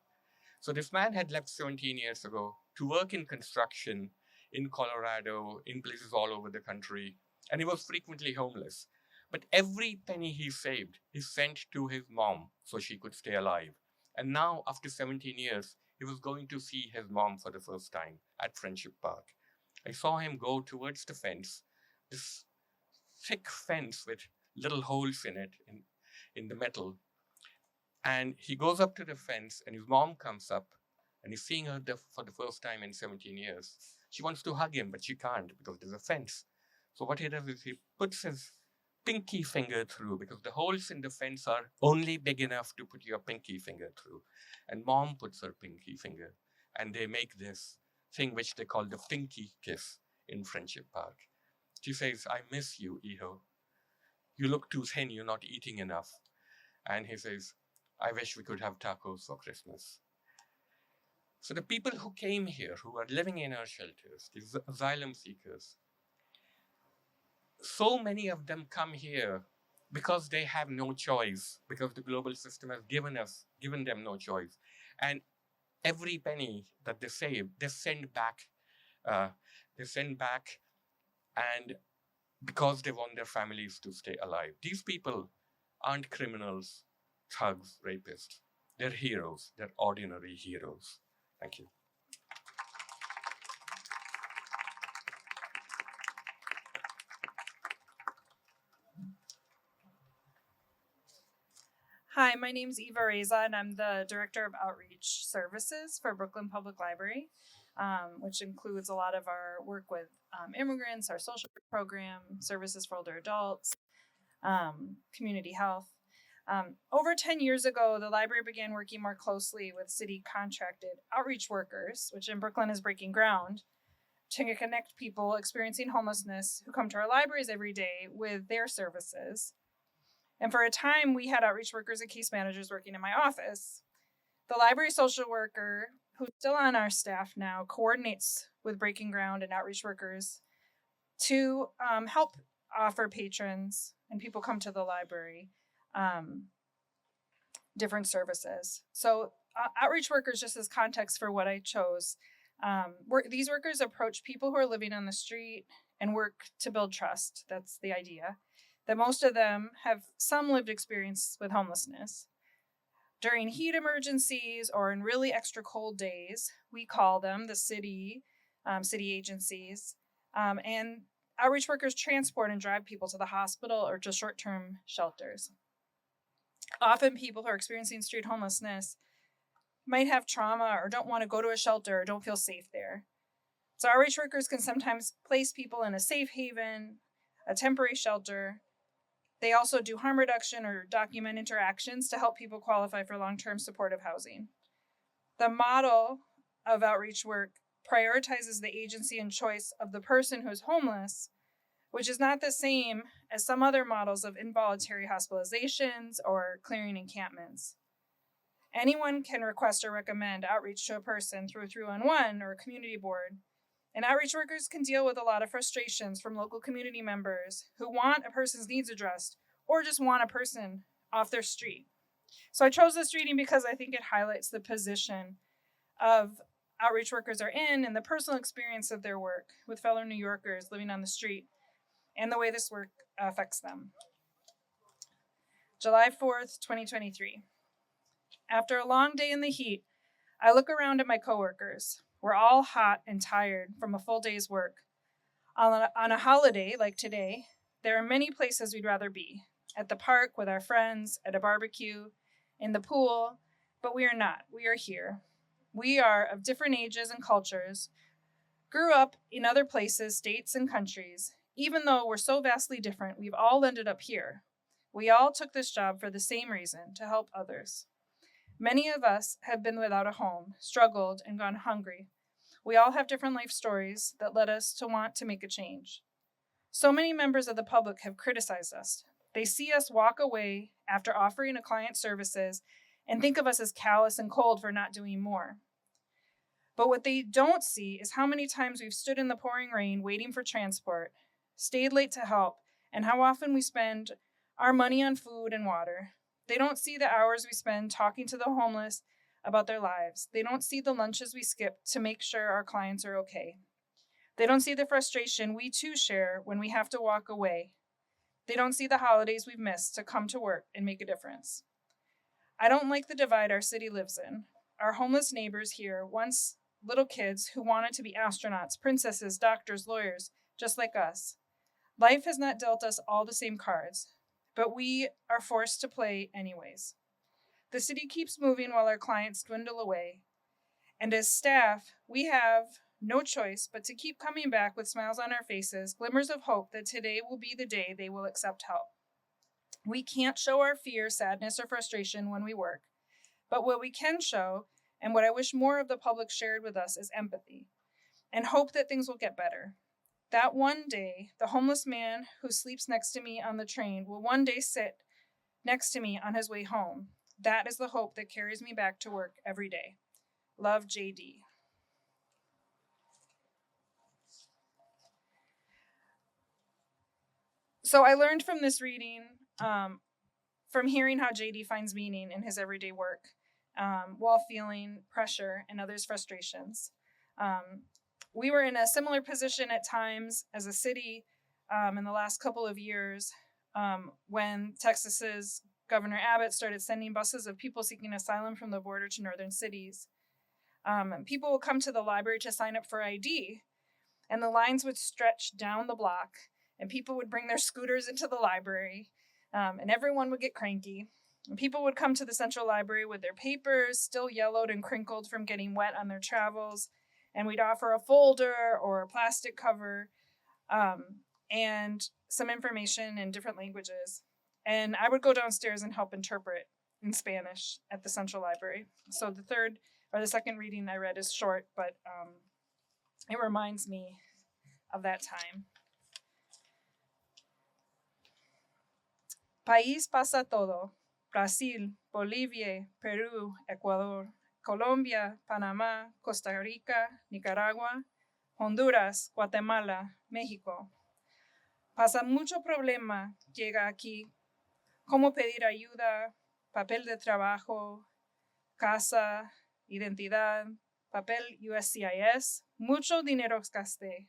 So this man had left 17 years ago to work in construction in Colorado, in places all over the country, and he was frequently homeless. But every penny he saved, he sent to his mom so she could stay alive. And now, after 17 years, he was going to see his mom for the first time at Friendship Park. I saw him go towards the fence, this thick fence with little holes in it, in the metal. And he goes up to the fence and his mom comes up and he's seeing her for the first time in 17 years. She wants to hug him, but she can't because there's a fence. So what he does is he puts his pinky finger through, because the holes in the fence are only big enough to put your pinky finger through. And mom puts her pinky finger, and they make this thing which they call the pinky kiss in Friendship Park. She says, "I miss you, Iho. You look too thin, you're not eating enough." And he says, "I wish we could have tacos for Christmas." So the people who came here, who are living in our shelters, these asylum seekers, so many of them come here because they have no choice, because the global system has given them no choice. And every penny that they save, they send back. And because they want their families to stay alive. These people aren't criminals, thugs, rapists. They're heroes. They're ordinary heroes. Thank you. Hi, my name is Eva Reza, and I'm the Director of Outreach Services for Brooklyn Public Library, which includes a lot of our work with immigrants, our social work program, services for older adults, community health. Over 10 years ago, the library began working more closely with city contracted outreach workers, which in Brooklyn is breaking ground, to connect people experiencing homelessness who come to our libraries every day with their services. And for a time, we had outreach workers and case managers working in my office. The library social worker, who's still on our staff now, coordinates with Breaking Ground and outreach workers to help offer patrons and people come to the library different services. So outreach workers, just as context for what I chose, these workers approach people who are living on the street and work to build trust. That's the idea. That most of them have some lived experience with homelessness. During heat emergencies or in really extra cold days, we call them the city agencies, and outreach workers transport and drive people to the hospital or to short-term shelters. Often people who are experiencing street homelessness might have trauma or don't want to go to a shelter or don't feel safe there. So outreach workers can sometimes place people in a safe haven, a temporary shelter. They also do harm reduction or document interactions to help people qualify for long-term supportive housing. The model of outreach work prioritizes the agency and choice of the person who's homeless, which is not the same as some other models of involuntary hospitalizations or clearing encampments. Anyone can request or recommend outreach to a person through a 311 or a community board. And outreach workers can deal with a lot of frustrations from local community members who want a person's needs addressed or just want a person off their street. So I chose this reading because I think it highlights the position of outreach workers are in and the personal experience of their work with fellow New Yorkers living on the street and the way this work affects them. July 4th, 2023. After a long day in the heat, I look around at my coworkers. We're all hot and tired from a full day's work. On a holiday like today, there are many places we'd rather be. At the park with our friends, at a barbecue, in the pool, but we are not. We are here. We are of different ages and cultures, grew up in other places, states, and countries. Even though we're so vastly different, we've all ended up here. We all took this job for the same reason, to help others. Many of us have been without a home, struggled, and gone hungry. We all have different life stories that led us to want to make a change. So many members of the public have criticized us. They see us walk away after offering a client services and think of us as callous and cold for not doing more. But what they don't see is how many times we've stood in the pouring rain waiting for transport, stayed late to help, and how often we spend our money on food and water. They don't see the hours we spend talking to the homeless about their lives. They don't see the lunches we skip to make sure our clients are okay. They don't see the frustration we too share when we have to walk away. They don't see the holidays we've missed to come to work and make a difference. I don't like the divide our city lives in. Our homeless neighbors here, once little kids who wanted to be astronauts, princesses, doctors, lawyers, just like us. Life has not dealt us all the same cards, but we are forced to play anyways. The city keeps moving while our clients dwindle away, And as staff, we have no choice but to keep coming back with smiles on our faces, glimmers of hope that today will be the day they will accept help. We can't show our fear, sadness, or frustration when we work, but what we can show, and what I wish more of the public shared with us, is empathy and hope that things will get better. That one day, the homeless man who sleeps next to me on the train will one day sit next to me on his way home. That is the hope that carries me back to work every day. Love, JD. So I learned from this reading, from hearing how JD finds meaning in his everyday work while feeling pressure and others' frustrations. We were in a similar position at times as a city in the last couple of years when Texas's Governor Abbott started sending buses of people seeking asylum from the border to northern cities. People would come to the library to sign up for ID, and the lines would stretch down the block, and people would bring their scooters into the library, and everyone would get cranky. And people would come to the central library with their papers still yellowed and crinkled from getting wet on their travels, and we'd offer a folder or a plastic cover and some information in different languages. And I would go downstairs and help interpret in Spanish at the central library. So the second reading I read is short, but it reminds me of that time. País pasa todo. Brasil, Bolivia, Peru, Ecuador, Colombia, Panamá, Costa Rica, Nicaragua, Honduras, Guatemala, México. Pasa mucho problema, llega aquí. Cómo pedir ayuda, papel de trabajo, casa, identidad, papel USCIS, mucho dinero gasté.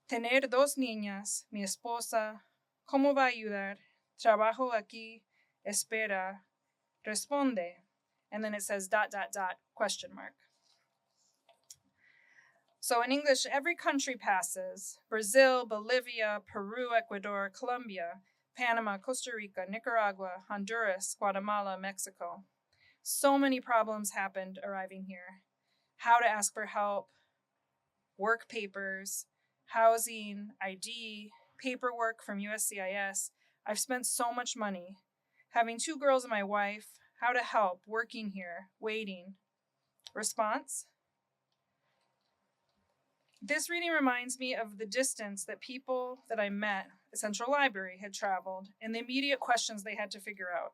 Tener dos niñas, mi esposa, ¿cómo va a ayudar? Trabajo aquí, espera, responde. And then it says ... question mark. So in English, every country passes: Brazil, Bolivia, Peru, Ecuador, Colombia, Panama, Costa Rica, Nicaragua, Honduras, Guatemala, Mexico. So many problems happened arriving here. How to ask for help, work papers, housing, ID, paperwork from USCIS. I've spent so much money. Having 2 girls and my wife, how to help, working here, waiting. Response? This reading reminds me of the distance that people that I met at Central Library had traveled and the immediate questions they had to figure out.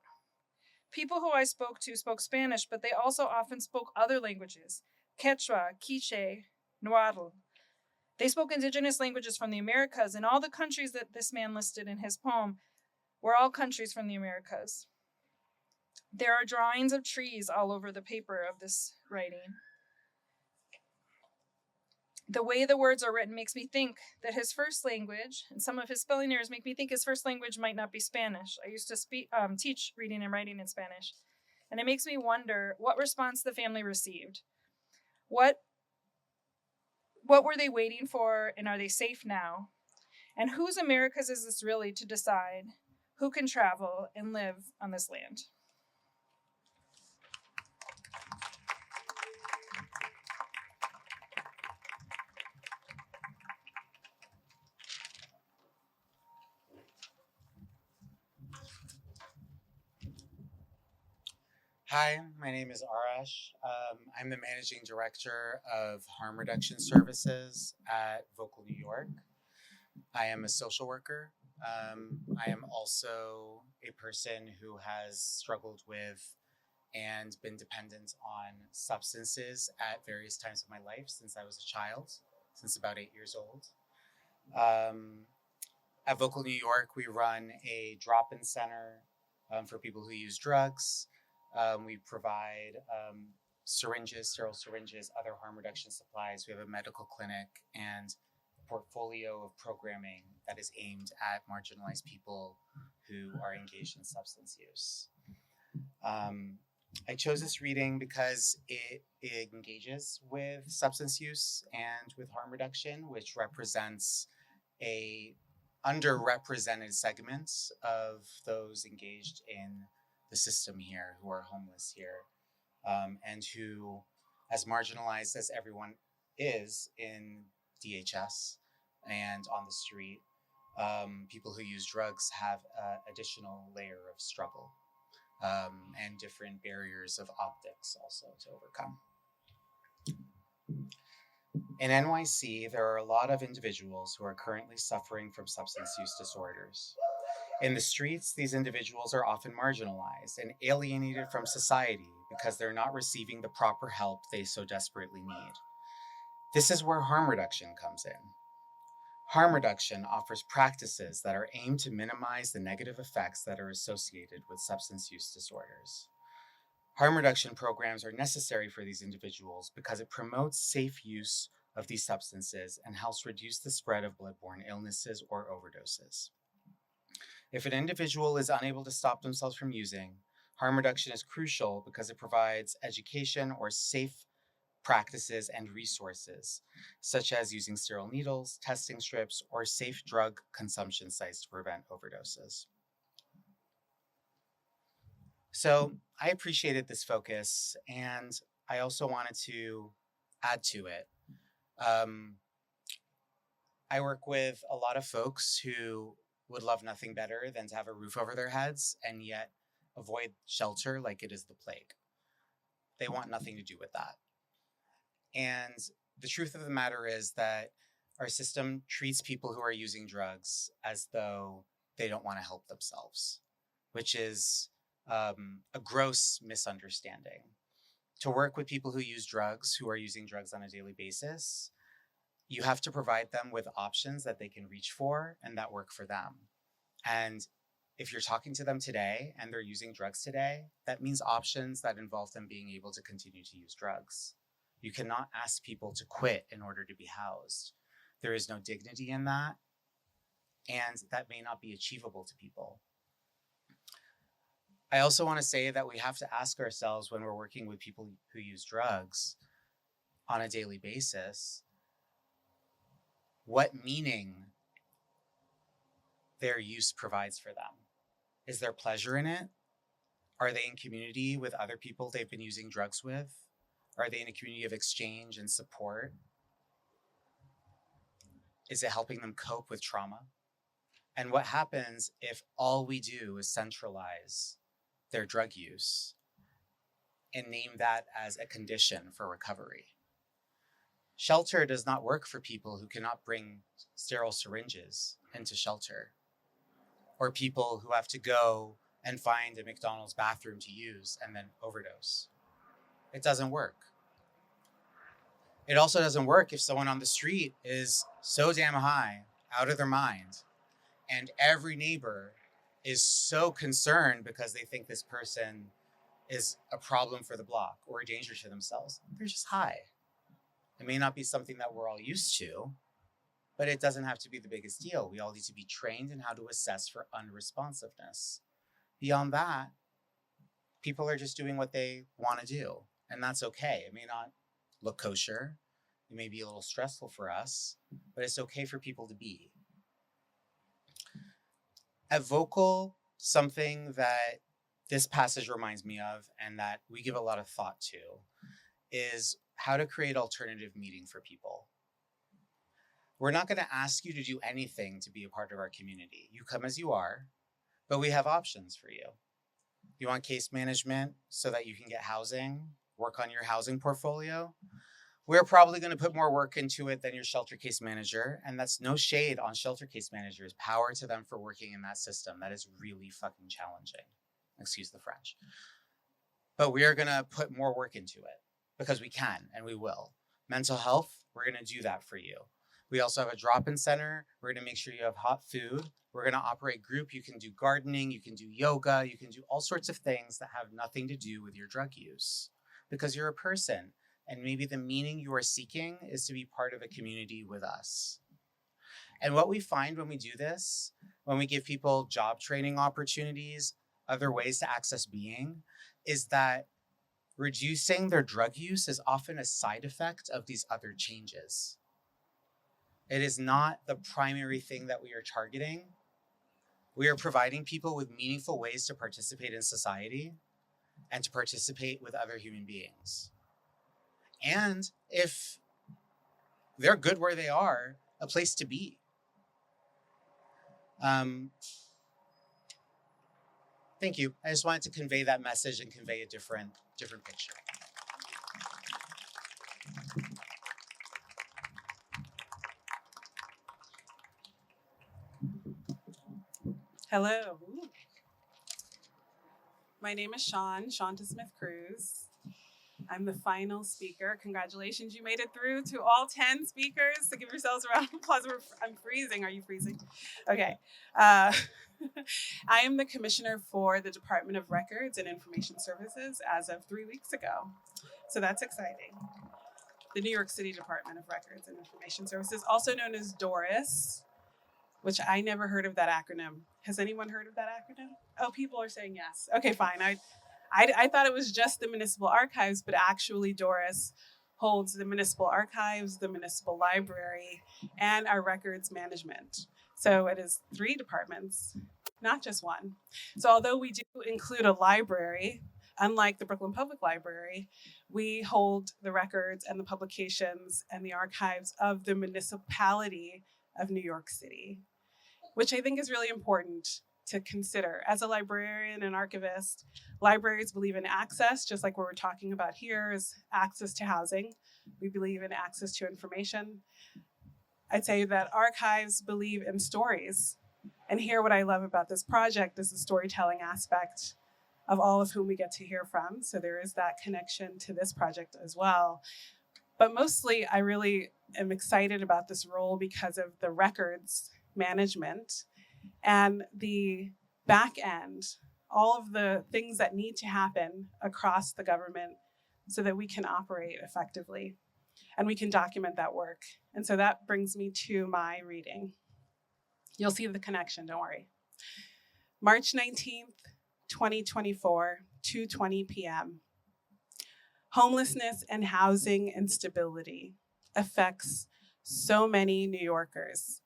People who I spoke to spoke Spanish, but they also often spoke other languages: Quechua, Quiche, Nahuatl. They spoke indigenous languages from the Americas, and all the countries that this man listed in his poem were all countries from the Americas. There are drawings of trees all over the paper of this writing. The way the words are written makes me think that his first language, and some of his spelling errors make me think his first language might not be Spanish. I used to teach reading and writing in Spanish, and it makes me wonder what response the family received. What were they waiting for, and are they safe now? And whose Americas is this really to decide who can travel and live on this land? Hi, my name is Arash. I'm the managing director of harm reduction services at Vocal New York. I am a social worker. I am also a person who has struggled with and been dependent on substances at various times of my life since I was a child, since about 8 years old. At Vocal New York, we run a drop-in center for people who use drugs. We provide syringes, sterile syringes, other harm reduction supplies. We have a medical clinic and a portfolio of programming that is aimed at marginalized people who are engaged in substance use. I chose this reading because it engages with substance use and with harm reduction, which represents a underrepresented segment of those engaged in the system here, who are homeless here, and who as marginalized as everyone is in DHS and on the street, people who use drugs have an additional layer of struggle and different barriers of optics also to overcome. In NYC, there are a lot of individuals who are currently suffering from substance use disorders. In the streets, these individuals are often marginalized and alienated from society because they're not receiving the proper help they so desperately need. This is where harm reduction comes in. Harm reduction offers practices that are aimed to minimize the negative effects that are associated with substance use disorders. Harm reduction programs are necessary for these individuals because it promotes safe use of these substances and helps reduce the spread of bloodborne illnesses or overdoses. If an individual is unable to stop themselves from using, harm reduction is crucial because it provides education or safe practices and resources, such as using sterile needles, testing strips, or safe drug consumption sites to prevent overdoses. So I appreciated this focus, and I also wanted to add to it. I work with a lot of folks who would love nothing better than to have a roof over their heads and yet avoid shelter like it is the plague. They want nothing to do with that. And the truth of the matter is that our system treats people who are using drugs as though they don't want to help themselves, which is a gross misunderstanding. To work with people who use drugs, who are using drugs on a daily basis, you have to provide them with options that they can reach for and that work for them. And if you're talking to them today and they're using drugs today, that means options that involve them being able to continue to use drugs. You cannot ask people to quit in order to be housed. There is no dignity in that, and that may not be achievable to people. I also want to say that we have to ask ourselves when we're working with people who use drugs on a daily basis, what meaning their use provides for them. Is there pleasure in it? Are they in community with other people they've been using drugs with? Are they in a community of exchange and support? Is it helping them cope with trauma? And what happens if all we do is centralize their drug use and name that as a condition for recovery? Shelter does not work for people who cannot bring sterile syringes into shelter, or people who have to go and find a McDonald's bathroom to use and then overdose. It doesn't work. It also doesn't work if someone on the street is so damn high, out of their mind, and every neighbor is so concerned because they think this person is a problem for the block or a danger to themselves. They're just high. It may not be something that we're all used to, but it doesn't have to be the biggest deal. We all need to be trained in how to assess for unresponsiveness. Beyond that, people are just doing what they want to do, and that's okay. It may not look kosher. It may be a little stressful for us, but it's okay for people to be. At Vocal, something that this passage reminds me of and that we give a lot of thought to is how to create alternative meeting for people. We're not going to ask you to do anything to be a part of our community. You come as you are, but we have options for you. You want case management so that you can get housing, work on your housing portfolio? We're probably going to put more work into it than your shelter case manager, and that's no shade on shelter case managers. Power to them for working in that system. That is really fucking challenging. Excuse the French. But we are going to put more work into it because we can and we will. Mental health, we're going to do that for you. We also have a drop-in center. We're going to make sure you have hot food. We're going to operate group. You can do gardening. You can do yoga. You can do all sorts of things that have nothing to do with your drug use because you're a person. And maybe the meaning you are seeking is to be part of a community with us. And what we find when we do this, when we give people job training opportunities, other ways to access being, is that reducing their drug use is often a side effect of these other changes. It is not the primary thing that we are targeting. We are providing people with meaningful ways to participate in society and to participate with other human beings. and if they're good where they are, a place to be. Thank you. I just wanted to convey that message and convey a different picture. Hello. My name is Shanta Smith-Cruz. I'm the final speaker. Congratulations, you made it through to all 10 speakers. So give yourselves a round of applause. I'm freezing. Are you freezing? Okay. I am the commissioner for the Department of Records and Information Services as of 3 weeks ago. So that's exciting. The New York City Department of Records and Information Services, also known as DORIS, which I never heard of that acronym. Has anyone heard of that acronym? Oh, people are saying yes. Okay, fine. I thought it was just the municipal archives, but actually DORIS holds the municipal archives, the municipal library, and our records management. So it is 3 departments, not just one. So although we do include a library, unlike the Brooklyn Public Library, we hold the records and the publications and the archives of the municipality of New York City, which I think is really important to consider. As a librarian and archivist, libraries believe in access, just like what we're talking about here is access to housing. We believe in access to information. I'd say that archives believe in stories. And here, what I love about this project is the storytelling aspect of all of whom we get to hear from. So there is that connection to this project as well. But mostly, I really am excited about this role because of the records management and the back end, all of the things that need to happen across the government so that we can operate effectively and we can document that work. And so that brings me to my reading. You'll see the connection, don't worry. March 19th, 2024, 2:20 p.m. Homelessness and housing instability affects so many New Yorkers.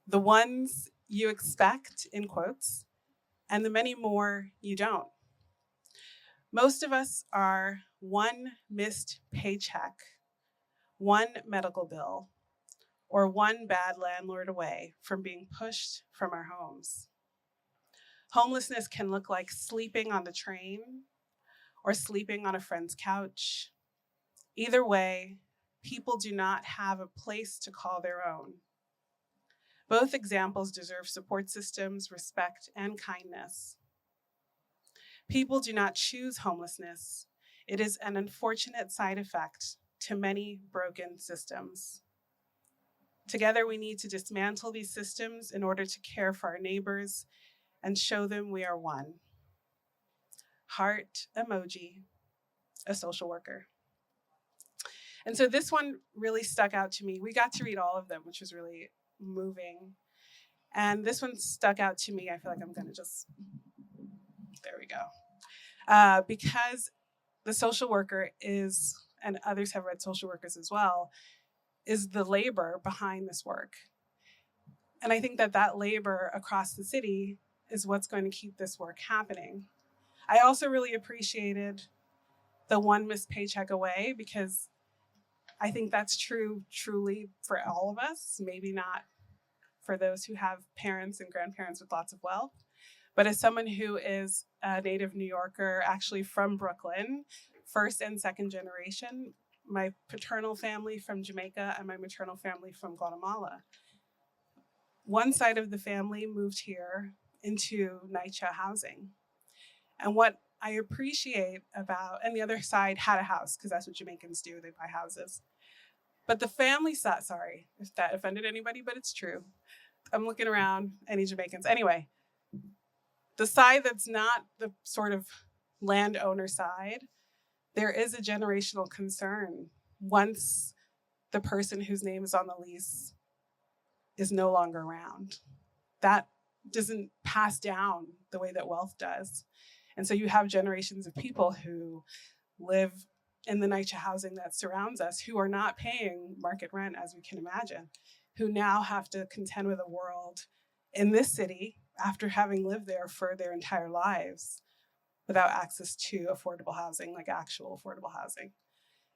The ones you expect, in quotes, and the many more you don't. Most of us are one missed paycheck, one medical bill, or one bad landlord away from being pushed from our homes. Homelessness can look like sleeping on the train or sleeping on a friend's couch. Either way, people do not have a place to call their own. Both examples deserve support systems, respect, and kindness. People do not choose homelessness. It is an unfortunate side effect to many broken systems. Together, we need to dismantle these systems in order to care for our neighbors and show them we are one. Heart emoji, a social worker. And so this one really stuck out to me. We got to read all of them, which was really moving. And this one stuck out to me. I feel like I'm gonna just, there we go. Because the social worker is, and others have read social workers as well, is the labor behind this work. And I think that that labor across the city is what's going to keep this work happening. I also really appreciated the one missed paycheck away because I think that's true truly for all of us, maybe not for those who have parents and grandparents with lots of wealth. But as someone who is a native New Yorker, actually from Brooklyn, first and second generation, my paternal family from Jamaica and my maternal family from Guatemala. One side of the family moved here into NYCHA housing. And what I appreciate about, and the other side had a house, because that's what Jamaicans do, they buy houses. But the family side, sorry if that offended anybody, but it's true. I'm looking around, any Jamaicans. Anyway, the side that's not the sort of landowner side, there is a generational concern once the person whose name is on the lease is no longer around. That doesn't pass down the way that wealth does. And so you have generations of people who live in the NYCHA housing that surrounds us who are not paying market rent, as we can imagine, who now have to contend with a world in this city after having lived there for their entire lives without access to affordable housing, like actual affordable housing.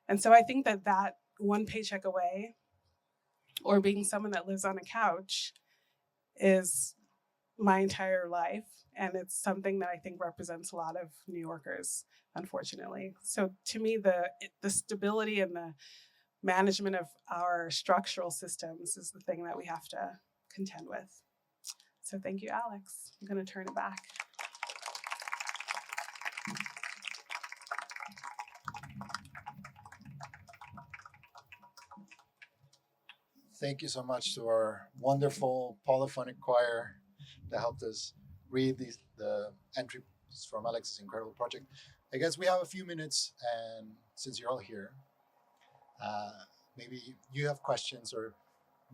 And so I think that one paycheck away, or being someone that lives on a couch, is my entire life. And it's something that I think represents a lot of New Yorkers, unfortunately. So to me, the stability and the management of our structural systems is the thing that we have to contend with. So thank you, Alex. I'm going to turn it back. Thank you so much to our wonderful polyphonic choir that helped us read the entries from Alex's incredible project. I guess we have a few minutes, and since you're all here, maybe you have questions, or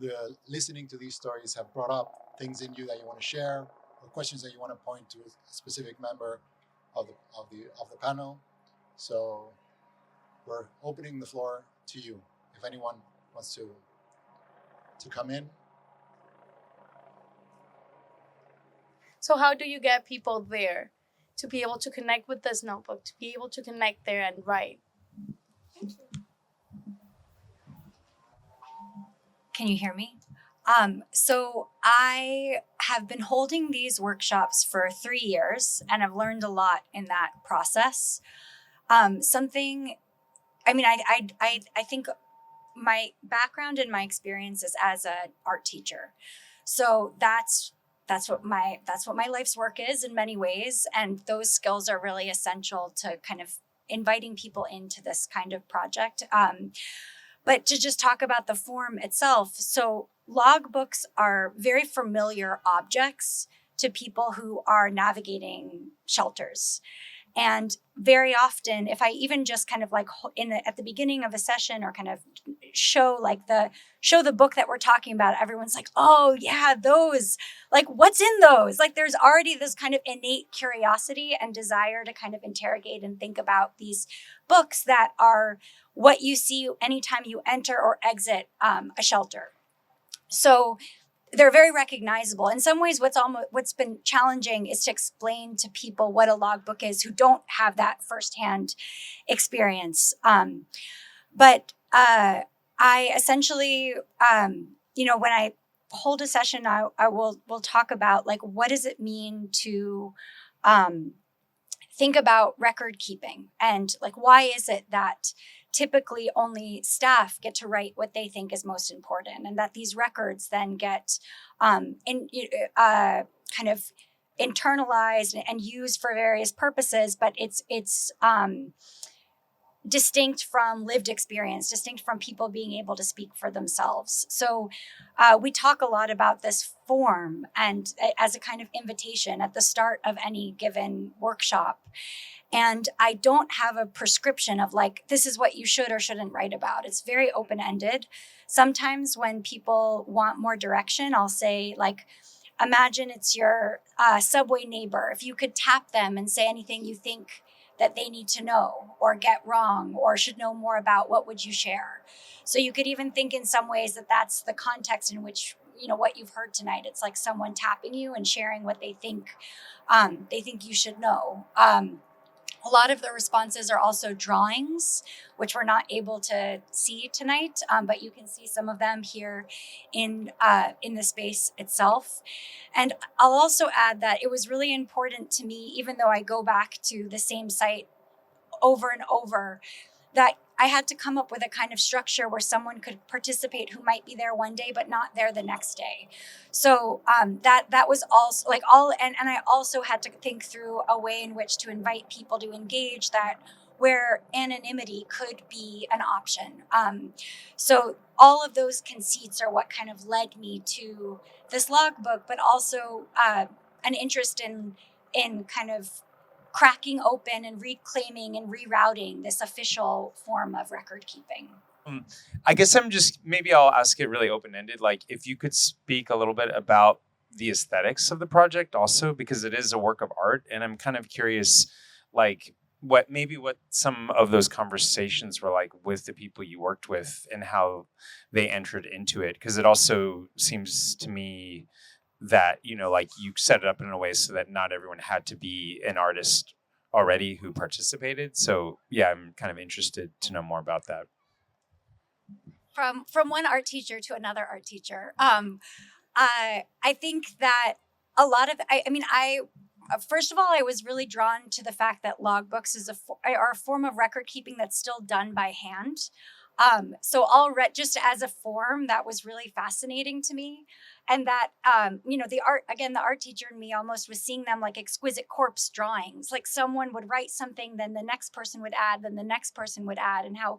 the listening to these stories have brought up things in you that you want to share, or questions that you want to point to a specific member of the panel. So we're opening the floor to you. If anyone wants to come in. So how do you get people there to be able to connect with this notebook, to be able to connect there and write? Can you hear me? So I have been holding these workshops for 3 years, and I've learned a lot in that process. I think my background and my experience is as an art teacher. So that's what my life's work is in many ways. And those skills are really essential to kind of inviting people into this kind of project. But to just talk about the form itself. So logbooks are very familiar objects to people who are navigating shelters. And very often, if I even just kind of like at the beginning of a session, or kind of show the book that we're talking about, everyone's like, oh yeah, those, like what's in those? Like there's already this kind of innate curiosity and desire to kind of interrogate and think about these books that are what you see anytime you enter or exit a shelter. So they're very recognizable. In some ways, what's been challenging is to explain to people what a logbook is who don't have that firsthand experience. But I essentially, when I hold a session, I will talk about like, what does it mean to think about record keeping, and like, why is it that typically only staff get to write what they think is most important, and that these records then get kind of internalized and used for various purposes, but it's distinct from lived experience, distinct from people being able to speak for themselves. So we talk a lot about this form and as a kind of invitation at the start of any given workshop. And I don't have a prescription of like, this is what you should or shouldn't write about. It's very open-ended. Sometimes when people want more direction, I'll say like, imagine it's your subway neighbor. If you could tap them and say anything you think that they need to know or get wrong or should know more about, what would you share? So you could even think in some ways that that's the context in which, what you've heard tonight. It's like someone tapping you and sharing what they think you should know. A lot of the responses are also drawings, which we're not able to see tonight, but you can see some of them here in the space itself. And I'll also add that it was really important to me, even though I go back to the same site over and over, that I had to come up with a kind of structure where someone could participate who might be there one day but not there the next day. So that was also like and I also had to think through a way in which to invite people to engage, that where anonymity could be an option. So all of those conceits are what kind of led me to this logbook, but also an interest in kind of cracking open and reclaiming and rerouting this official form of record keeping. I guess maybe I'll ask it really open-ended. Like, if you could speak a little bit about the aesthetics of the project also, because it is a work of art. And I'm kind of curious, like, what some of those conversations were like with the people you worked with and how they entered into it. Because it also seems to me that, like, you set it up in a way so that not everyone had to be an artist already who participated. So yeah, I'm kind of interested to know more about that. From one art teacher to another art teacher, I think that a lot of I mean I first of all, I was really drawn to the fact that logbooks are a form of record keeping that's still done by hand. So just as a form, that was really fascinating to me. And that, the art teacher in me almost was seeing them like exquisite corpse drawings. Like someone would write something, then the next person would add, then the next person would add, and how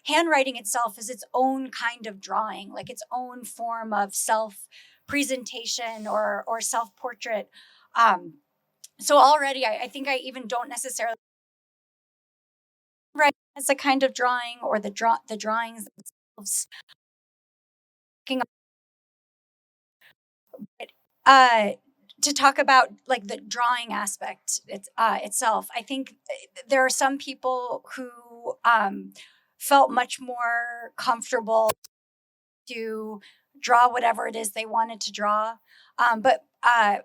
handwriting itself is its own kind of drawing, like its own form of self presentation or self portrait. So already, I think I even don't necessarily write as a kind of drawing or the drawings themselves. To talk about like the drawing aspect itself, I think there are some people who felt much more comfortable to draw whatever it is they wanted to draw. But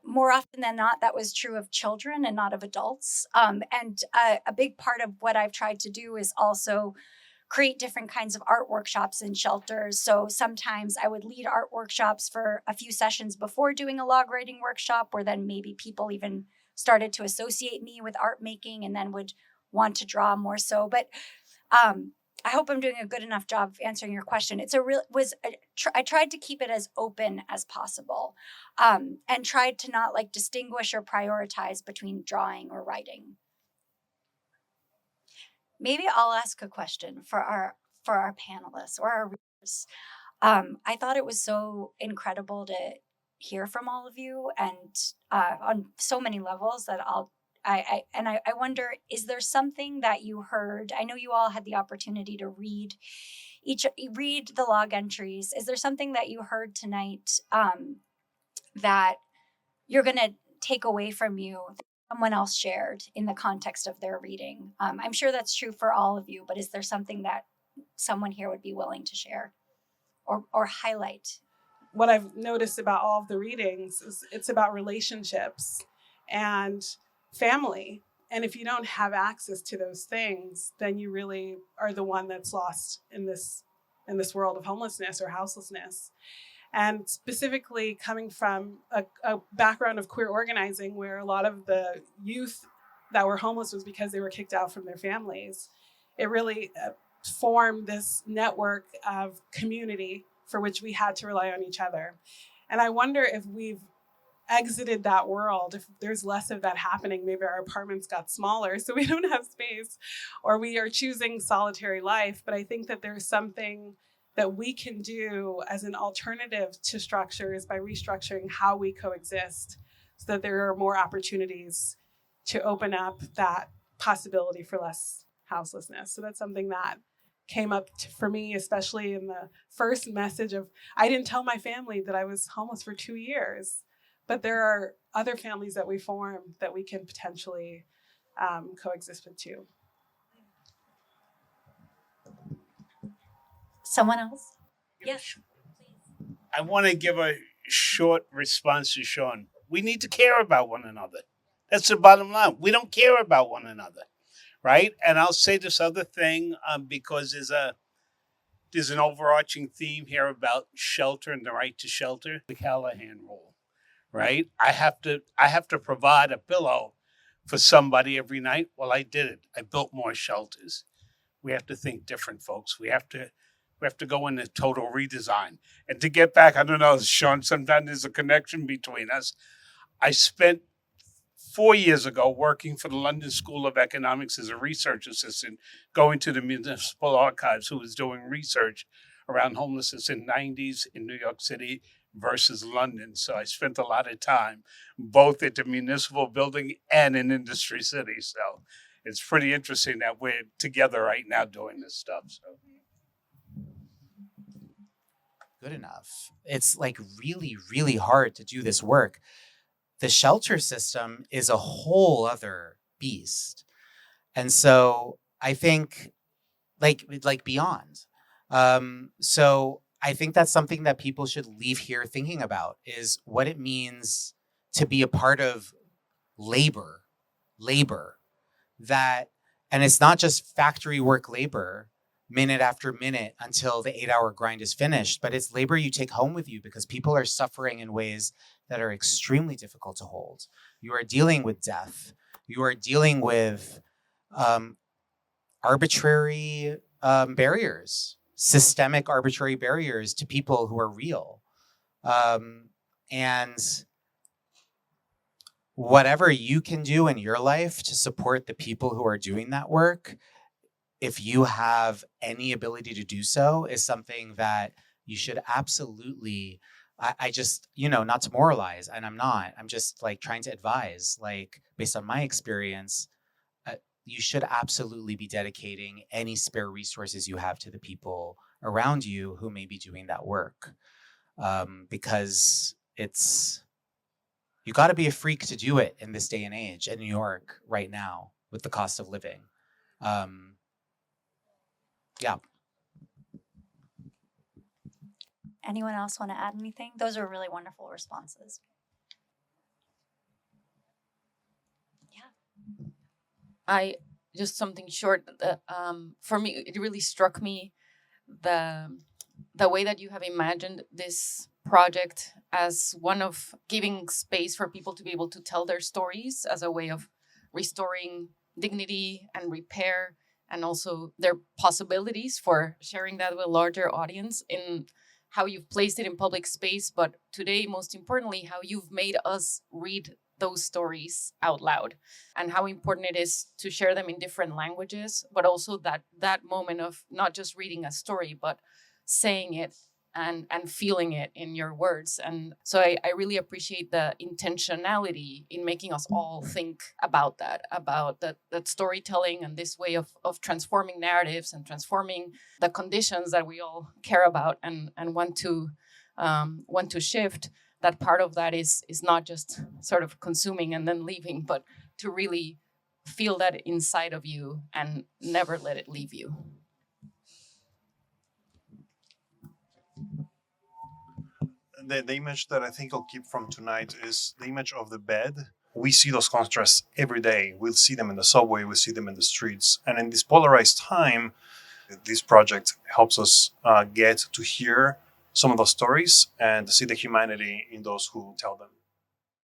more often than not, that was true of children and not of adults. And a big part of what I've tried to do is also create different kinds of art workshops in shelters. So sometimes I would lead art workshops for a few sessions before doing a log writing workshop, where then maybe people even started to associate me with art making and then would want to draw more so. But I hope I'm doing a good enough job of answering your question. I tried to keep it as open as possible, and tried to not like distinguish or prioritize between drawing or writing. Maybe I'll ask a question for our panelists or our readers. I thought it was so incredible to hear from all of you, and on so many levels that I wonder, is there something that you heard? I know you all had the opportunity to read the log entries. Is there something that you heard tonight that you're going to take away from you that someone else shared in the context of their reading? I'm sure that's true for all of you, but is there something that someone here would be willing to share or highlight? What I've noticed about all of the readings is it's about relationships and family. And if you don't have access to those things, then you really are the one that's lost in this world of homelessness or houselessness. And specifically coming from a background of queer organizing, where a lot of the youth that were homeless was because they were kicked out from their families, it really formed this network of community for which we had to rely on each other. And I wonder if we've exited that world, if there's less of that happening. Maybe our apartments got smaller so we don't have space, or we are choosing solitary life. But I think that there's something that we can do as an alternative to structures by restructuring how we coexist, so that there are more opportunities to open up that possibility for less houselessness. So that's something that came up for me, especially in the first message of, I didn't tell my family that I was homeless for 2 years. But there are other families that we form that we can potentially coexist with too. Someone else? Yes. I want to give a short response to Sean. We need to care about one another. That's the bottom line. We don't care about one another, right? And I'll say this other thing because there's an overarching theme here about shelter and the right to shelter. The Callahan rule. Right? I have to provide a pillow for somebody every night. Well, I did it. I built more shelters. We have to think different, folks. We have to go in a total redesign. And to get back, I don't know, Sean, sometimes there's a connection between us. I spent 4 years ago working for the London School of Economics as a research assistant, going to the municipal archives, who was doing research around homelessness in the 90s in New York City versus London. So I spent a lot of time both at the municipal building and in Industry City. So it's pretty interesting that we're together right now doing this stuff. So good enough. It's like really, really hard to do this work. The shelter system is a whole other beast. And so I think like beyond. So I think that's something that people should leave here thinking about, is what it means to be a part of labor, and it's not just factory work labor, minute after minute until the 8-hour grind is finished, but it's labor you take home with you because people are suffering in ways that are extremely difficult to hold. You are dealing with death. You are dealing with arbitrary barriers, systemic arbitrary barriers to people who are real. And whatever you can do in your life to support the people who are doing that work, if you have any ability to do so, is something that you should absolutely, I just, not to moralize, and I'm just like trying to advise, like based on my experience, you should absolutely be dedicating any spare resources you have to the people around you who may be doing that work. Because you got to be a freak to do it in this day and age in New York right now with the cost of living. Yeah. Anyone else want to add anything? Those are really wonderful responses. I just something short. For me, it really struck me the way that you have imagined this project as one of giving space for people to be able to tell their stories as a way of restoring dignity and repair, and also their possibilities for sharing that with a larger audience, in how you've placed it in public space, but today, most importantly, how you've made us read those stories out loud, and how important it is to share them in different languages, but also that moment of not just reading a story, but saying it and feeling it in your words. And so I really appreciate the intentionality in making us all think about that storytelling and this way of transforming narratives and transforming the conditions that we all care about and want to shift. That part of that is not just sort of consuming and then leaving, but to really feel that inside of you and never let it leave you. The image that I think I'll keep from tonight is the image of the bed. We see those contrasts every day. We'll see them in the subway, we'll see them in the streets. And in this polarized time, this project helps us get to hear some of those stories and see the humanity in those who tell them.